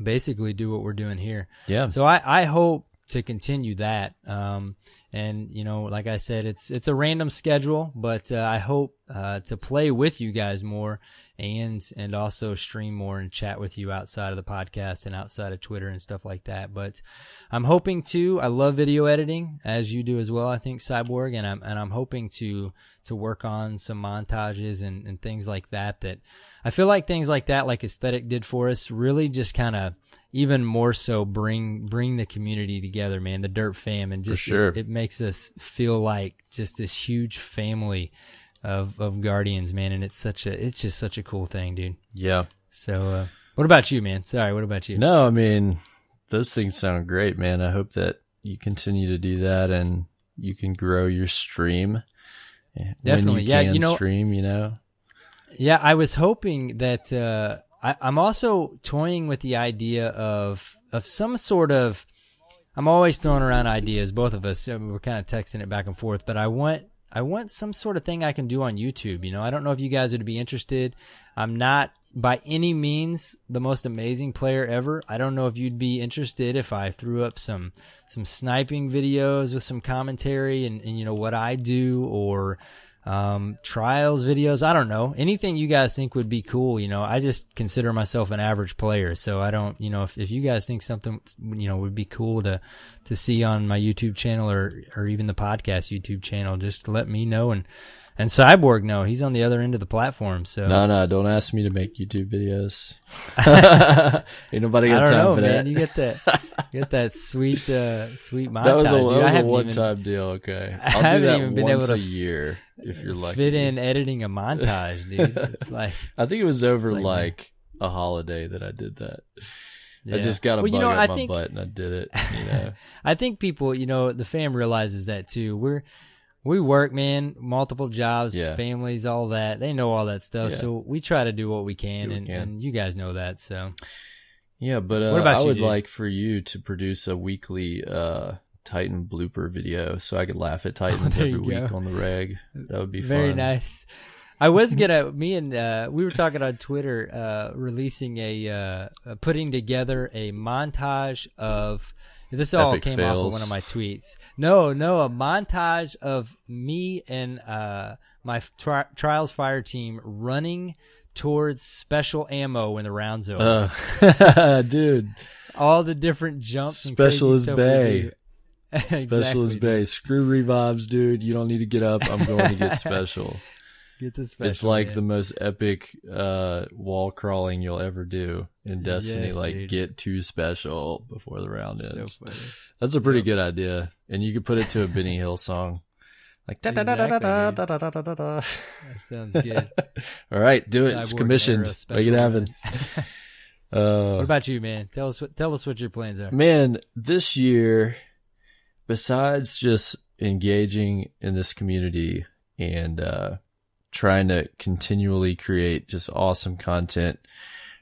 basically do what we're doing here. Yeah. So I hope to continue that. And, like I said, it's a random schedule, but I hope to play with you guys more and also stream more and chat with you outside of the podcast and outside of Twitter and stuff like that. But I'm hoping to. I love video editing, as you do as well, I think, Cyborg, and I'm hoping to work on some montages and things like that. That I feel like things like that, like Aesthetic did for us, really just kind of even more so bring the community together, man, the Derp fam, and just it makes us feel like just this huge family of Guardians, man, and it's just such a cool thing, dude. Yeah. So what about you, man? Sorry, what about you? No, I mean, those things sound great, man. I hope that you continue to do that and you can grow your stream. Definitely. When you can stream, Yeah, I was hoping that I'm also toying with the idea of some sort of. I'm always throwing around ideas, both of us. So we're kind of texting it back and forth, but I want some sort of thing I can do on YouTube. I don't know if you guys would be interested. I'm not by any means the most amazing player ever. I don't know if you'd be interested if I threw up some sniping videos with some commentary and what I do, or trials videos. I don't know, anything you guys think would be cool. I just consider myself an average player, so I don't, if you guys think something would be cool to see on my YouTube channel or even the podcast YouTube channel, just let me know, and Cyborg know. He's on the other end of the platform. So no, don't ask me to make YouTube videos. Ain't nobody got time for that. Man, you get that sweet montage. That was a one-time deal. Okay, I'll do that once a year if you're lucky. Fit in editing a montage, dude. It's like I think it was over like a holiday that I did that. Yeah. I just got a bug up my butt and I did it. I think people, the fam realizes that too. We work, man, multiple jobs, families, all that. They know all that stuff. Yeah. So we try to do what we can, and you guys know that. So yeah, but what about I would like for you to produce a weekly Titan blooper video so I could laugh at Titans every week on the reg. That would be very nice. I was gonna, we were talking on Twitter, releasing putting together a montage of. This all Epic came fails. off of one of my tweets. No, a montage of me and my Trials Fire team running towards special ammo when the round's over. Dude. All the different jumps. Special is Bay. Special is Bay. Screw revives, dude. You don't need to get up. I'm going to get special. Get the special. It's like the most epic wall crawling you'll ever do in Destiny. Yes, dude. Get too special before the round ends. So funny. That's a pretty good idea, and you could put it to a Benny Hill song, like da da da da da da da da da. That sounds good. All right, do it. It's commissioned. Make it happen. What about you, man? Tell us what your plans are. Man, this year, besides just engaging in this community and trying to continually create just awesome content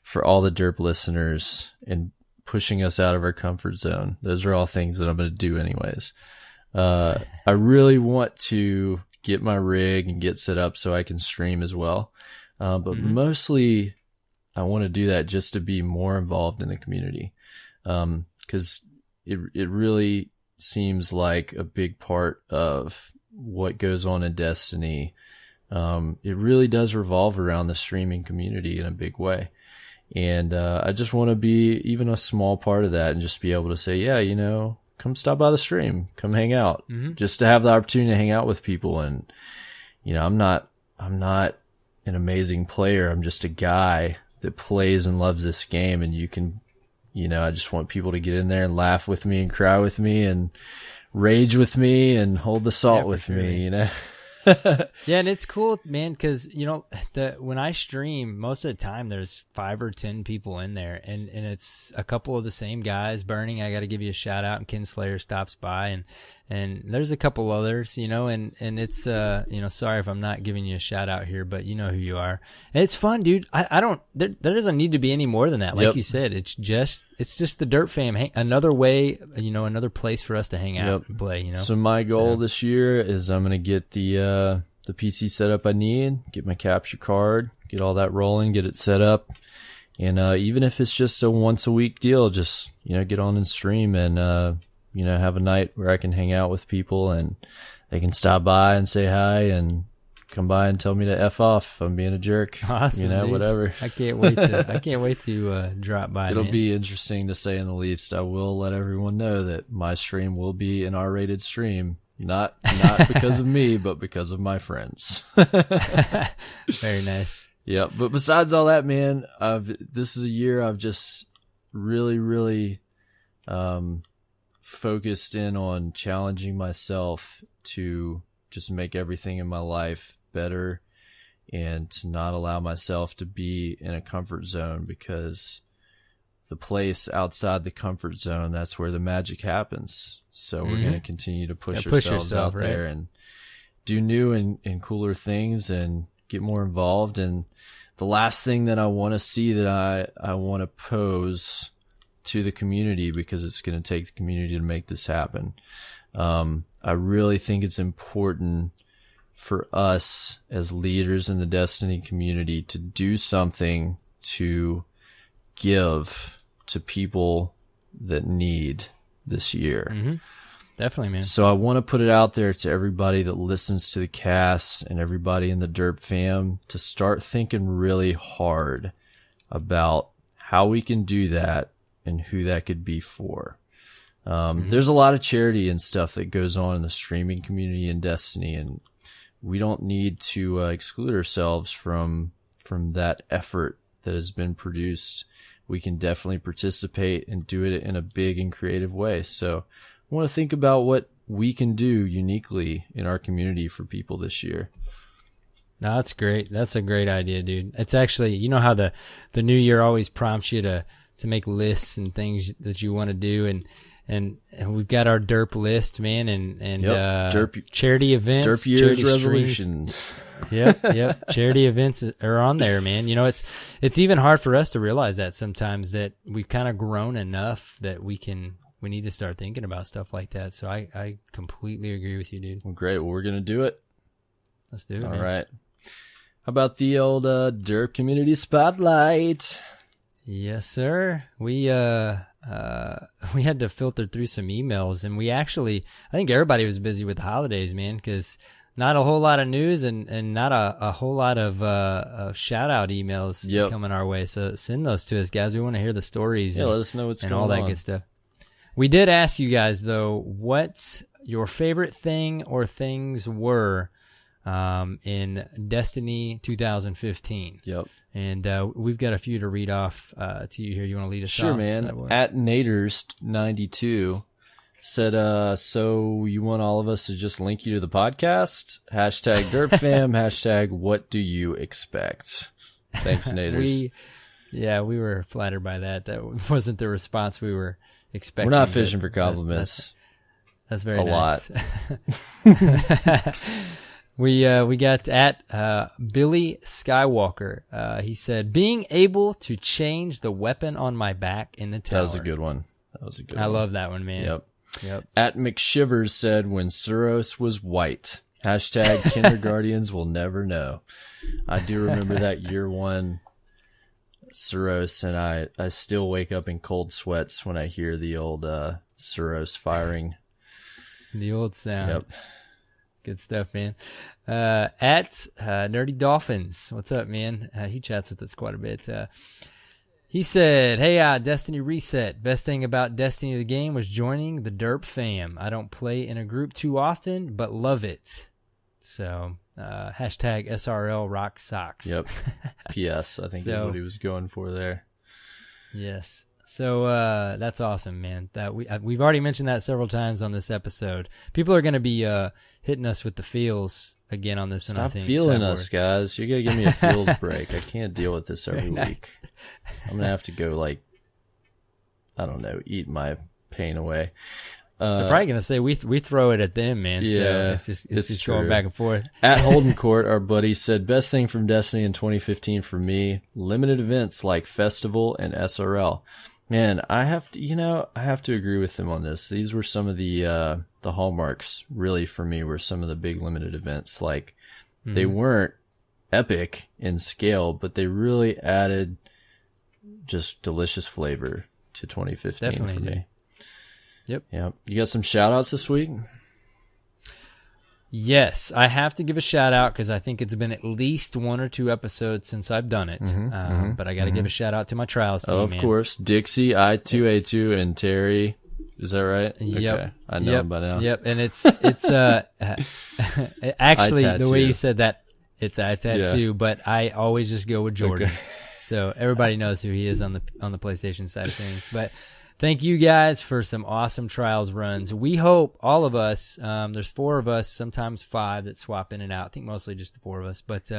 for all the Derp listeners and pushing us out of our comfort zone. Those are all things that I'm going to do anyways. I really want to get my rig and get set up so I can stream as well. But mostly I want to do that just to be more involved in the community. 'Cause it really seems like a big part of what goes on in Destiny. It really does revolve around the streaming community in a big way. And I just want to be even a small part of that and just be able to say, yeah, come stop by the stream, come hang out, just to have the opportunity to hang out with people. And, I'm not an amazing player. I'm just a guy that plays and loves this game. And you can, I just want people to get in there and laugh with me and cry with me and rage with me and hold the salt with me, Yeah, and it's cool, man, because when I stream, most of the time there's 5 or 10 people in there, and it's a couple of the same guys. Burning, I got to give you a shout out, and Kinslayer stops by, and there's a couple others, and it's sorry if I'm not giving you a shout out here, but you know who you are. And it's fun, dude. I don't there doesn't need to be any more than that. Like you said, it's just the Derp fam, another way, another place for us to hang out and play. So my goal this year is I'm gonna get the PC setup I need, get my capture card, get all that rolling, get it set up, and even if it's just a once a week deal, just get on and stream and have a night where I can hang out with people and they can stop by and say hi and come by and tell me to F off if I'm being a jerk. Awesome, dude. Whatever. I can't wait to drop by. It'll man. be interesting to say in the least. I will let everyone know that my stream will be an R-rated stream. Not because of me, but because of my friends. Very nice. Yeah, but besides all that, man, this is a year I've just really, really focused in on challenging myself to just make everything in my life better and to not allow myself to be in a comfort zone, because the place outside the comfort zone, that's where the magic happens. So we're going to continue to push ourselves out there and do new and cooler things and get more involved. And the last thing that I want to see that I want to pose to the community, because it's going to take the community to make this happen. I really think it's important for us as leaders in the Destiny community to do something to give to people that need this year. Mm-hmm. Definitely, man. So I want to put it out there to everybody that listens to the cast and everybody in the Derp fam to start thinking really hard about how we can do that and who that could be for. There's a lot of charity and stuff that goes on in the streaming community in Destiny, and we don't need to exclude ourselves from that effort that has been produced. We can definitely participate and do it in a big and creative way. So I want to think about what we can do uniquely in our community for people this year. No, that's great. That's a great idea, dude. It's actually, you know how the new year always prompts you to make lists and things that you want to do, and we've got our derp list, man, and derp, charity events, derp year's resolutions. Yep. Charity events are on there, man. It's even hard for us to realize that sometimes, that we've kind of grown enough that we need to start thinking about stuff like that. So I completely agree with you, dude. Well, great. Well, we're going to do it. Let's do it, All man. right. How about the old derp community spotlight? Yes, sir. We had to filter through some emails, and I think everybody was busy with the holidays, man, because not a whole lot of news and not a whole lot of shout out emails coming our way. So send those to us, guys. We want to hear the stories. Yeah, let us know what's going on. And all that good stuff. We did ask you guys, though, what your favorite thing or things were in Destiny 2015. Yep. And we've got a few to read off to you here. You want to lead us off? Sure, man. At Naders92 said, so you want all of us to just link you to the podcast? Hashtag DerpFam, hashtag what do you expect? Thanks, Naders. We were flattered by that. That wasn't the response we were expecting. We're not fishing for compliments. That's very nice. Lot. We got at Billy Skywalker. He said, being able to change the weapon on my back in the tower. That was a good one. I love that one, man. Yep. At McShivers said, when Suros was white. Hashtag Kindergardians will never know. I do remember that year one Suros, and I still wake up in cold sweats when I hear the old Suros firing. The old sound. Yep. Good stuff, man. At Nerdy Dolphins, what's up, man? He chats with us quite a bit. He said, hey, Destiny Reset. Best thing about Destiny the game was joining the Derp fam. I don't play in a group too often, but love it. So, hashtag SRL rock socks. Yep. PS, I think is what he was going for there. Yes. So that's awesome, man. That we've already mentioned that several times on this episode. People are going to be hitting us with the feels again on this one. Stop feeling us, guys. You're going to give me a feels break. I can't deal with this every week. I'm going to have to go, I don't know, eat my pain away. They're probably going to say we throw it at them, man. Yeah, so it's just going back and forth. At Holden Court, our buddy said, best thing from Destiny in 2015 for me, limited events like Festival and SRL. Man, I have to agree with them on this. These were some of the hallmarks, really, for me, were some of the big limited events. They weren't epic in scale, but they really added just delicious flavor to 2015 for me. Yep. You got some shout outs this week? Yes, I have to give a shout out because I think it's been at least 1 or 2 episodes since I've done it. But I got to give a shout out to my trials team. Of course, Dixie, I2A2, and Terry. Is that right? Yep. Okay. I know him by now. Yep. And it's actually the way you said that, it's I-Tattoo, but I always just go with Jordan. Okay. So everybody knows who he is on the PlayStation side of things. But thank you guys for some awesome trials runs. We hope all of us, there's 4 of us, sometimes 5 that swap in and out. I think mostly just the 4 of us. But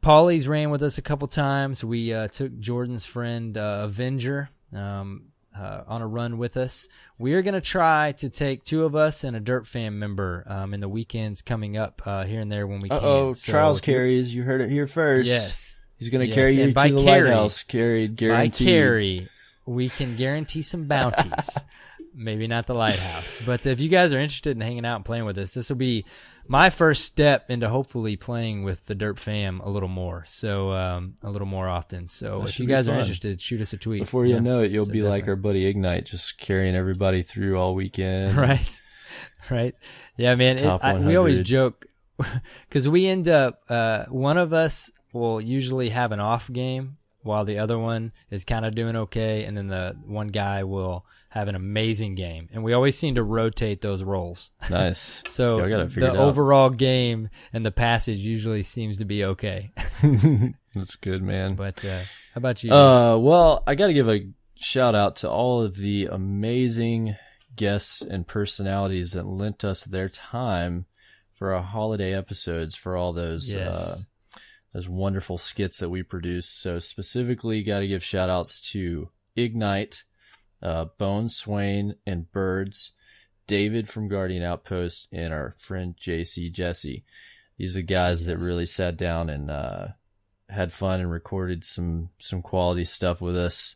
Paulie's ran with us a couple times. We took Jordan's friend Avenger on a run with us. We are going to try to take 2 of us and a Derp Fam member in the weekends coming up here and there when we can. So trials carries. You heard it here first. Yes. He's going to carry you to the lighthouse. Guaranteed. By carry, we can guarantee some bounties. Maybe not the lighthouse. But if you guys are interested in hanging out and playing with us, this will be my first step into hopefully playing with the Derp Fam a little more. So a little more often. So if you guys are interested, shoot us a tweet. Before you know it, you'll be like our buddy Ignite, just carrying everybody through all weekend. Right. Yeah, man. We always joke because we end up, one of us will usually have an off game while the other one is kind of doing okay, and then the one guy will have an amazing game. And we always seem to rotate those roles. Nice. So the overall game and the passage usually seems to be okay. That's good, man. But how about you? Well, I got to give a shout out to all of the amazing guests and personalities that lent us their time for our holiday episodes, for all those those wonderful skits that we produce. So specifically, got to give shout outs to Ignite, Bone Swain, and Birds, David from Guardian Outpost, and our friend JC Jesse. These are the guys that really sat down and had fun and recorded some quality stuff with us.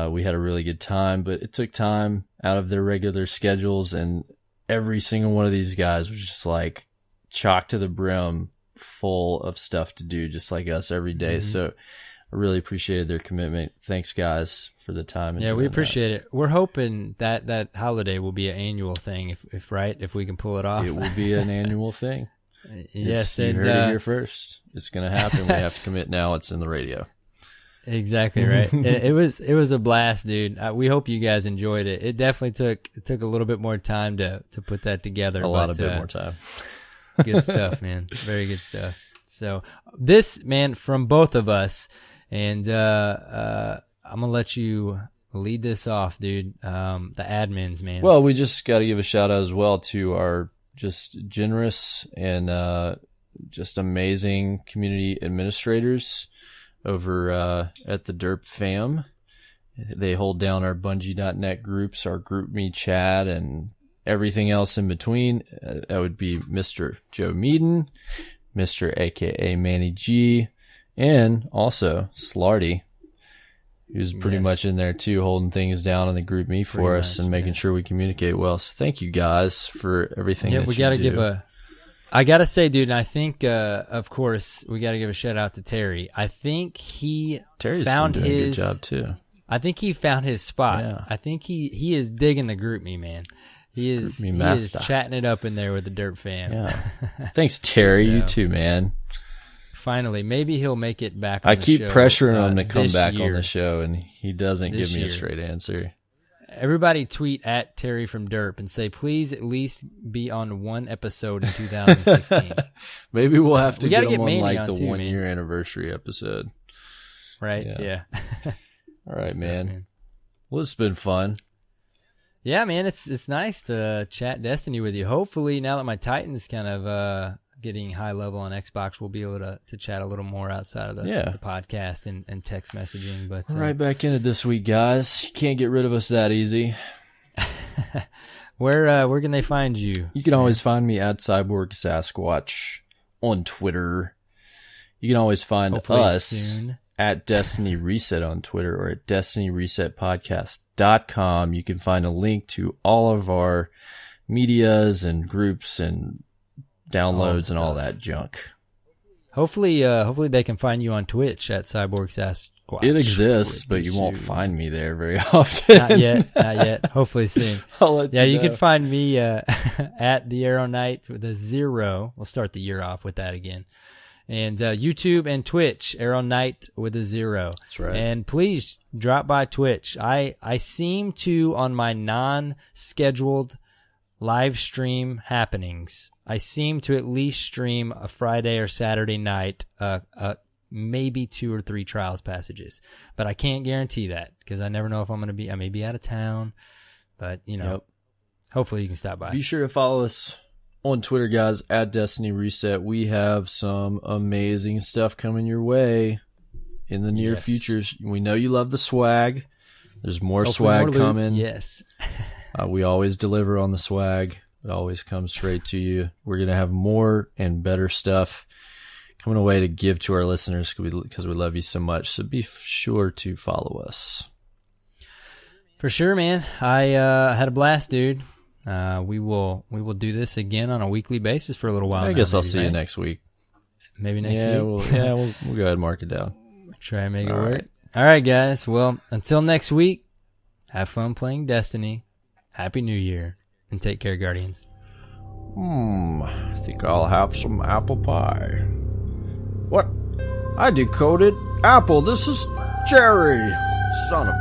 We had a really good time, but it took time out of their regular schedules, and every single one of these guys was just like chock to the brim, full of stuff to do, just like us every day. So I really appreciated their commitment. Thanks, guys, for the time. Yeah, we appreciate it. We're hoping that holiday will be an annual thing, if we can pull it off. It will be an annual thing. Yes, you heard it here first. It's going to happen. We have to commit now. It's in the radio. Exactly right. It was a blast, dude. We hope you guys enjoyed it. It definitely took a little bit more time to put that together. A bit more time. Good stuff, man. Very good stuff. So this, man, from both of us, and I'm gonna let you lead this off, dude. The admins, man. Well, we just got to give a shout out as well to our just generous and just amazing community administrators over at the Derp Fam. They hold down our Bungie.net groups, our GroupMe chat, and everything else in between. That would be Mr. Joe Meaden, Mr. AKA Manny G, and also Slarty, who's pretty much in there too, holding things down in the GroupMe for us and making sure we communicate well. So thank you guys for everything. Yeah, we got to give I got to say, dude, and I think, of course, we got to give a shout out to Terry. I think Terry's found been doing a good job too. I think he found his spot. Yeah. I think he is digging the GroupMe, man. He is chatting it up in there with the Derp Fam. Yeah. Thanks, Terry. You too, man. Finally, maybe he'll make it back on I the keep show, pressuring him to come back year. on the show, and he doesn't give me a straight answer. Everybody tweet at Terry from Derp and say, please at least be on one episode in 2016. Maybe we'll have to get him on Manny like the too, 1 man. year anniversary episode. Right? Yeah. All right, man. Well, it's been fun. Yeah, man, it's nice to chat Destiny with you. Hopefully, now that my Titan's kind of getting high level on Xbox, we'll be able to chat a little more outside of the podcast and text messaging. But right back in it this week, guys. You can't get rid of us that easy. Where can they find you? You can always find me at CyborgSasquatch on Twitter. You can always find us soon at Destiny Reset on Twitter or at DestinyResetPodcast.com. You can find a link to all of our medias and groups and downloads and all that junk. Hopefully they can find you on Twitch at CyborgSasquatch CyborgSasquatch. It exists, with but the you won't zoo. find me there very often. Not yet. Not yet. Hopefully soon. I'll let Yeah, you know. can find me at the Arrow Knight with a 0. We'll start the year off with that again. And YouTube and Twitch, Arrow Knight with a 0. That's right. And please drop by Twitch. I seem to, on my non-scheduled live stream happenings, I seem to at least stream a Friday or Saturday night, maybe 2 or 3 trials passages. But I can't guarantee that because I never know if I'm going to be, I may be out of town. But, hopefully you can stop by. Be sure to follow us on Twitter, guys, at Destiny Reset. We have some amazing stuff coming your way in the near future. We know you love the swag. There's more swag coming. Yes. We always deliver on the swag. It always comes straight to you. We're going to have more and better stuff coming away to give to our listeners because we love you so much. So be sure to follow us. For sure, man. I had a blast, dude. We will do this again on a weekly basis for a little while. I guess I'll see you next week. Maybe next week. We'll go ahead and mark it down. Try and make it work. All right, guys. Well, until next week, have fun playing Destiny. Happy New Year, and take care, Guardians. I think I'll have some apple pie. What? I decoded apple. This is Jerry. Son of...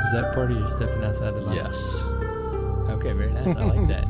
Is that part of you stepping outside the box? Yes. Okay, very nice. I like that.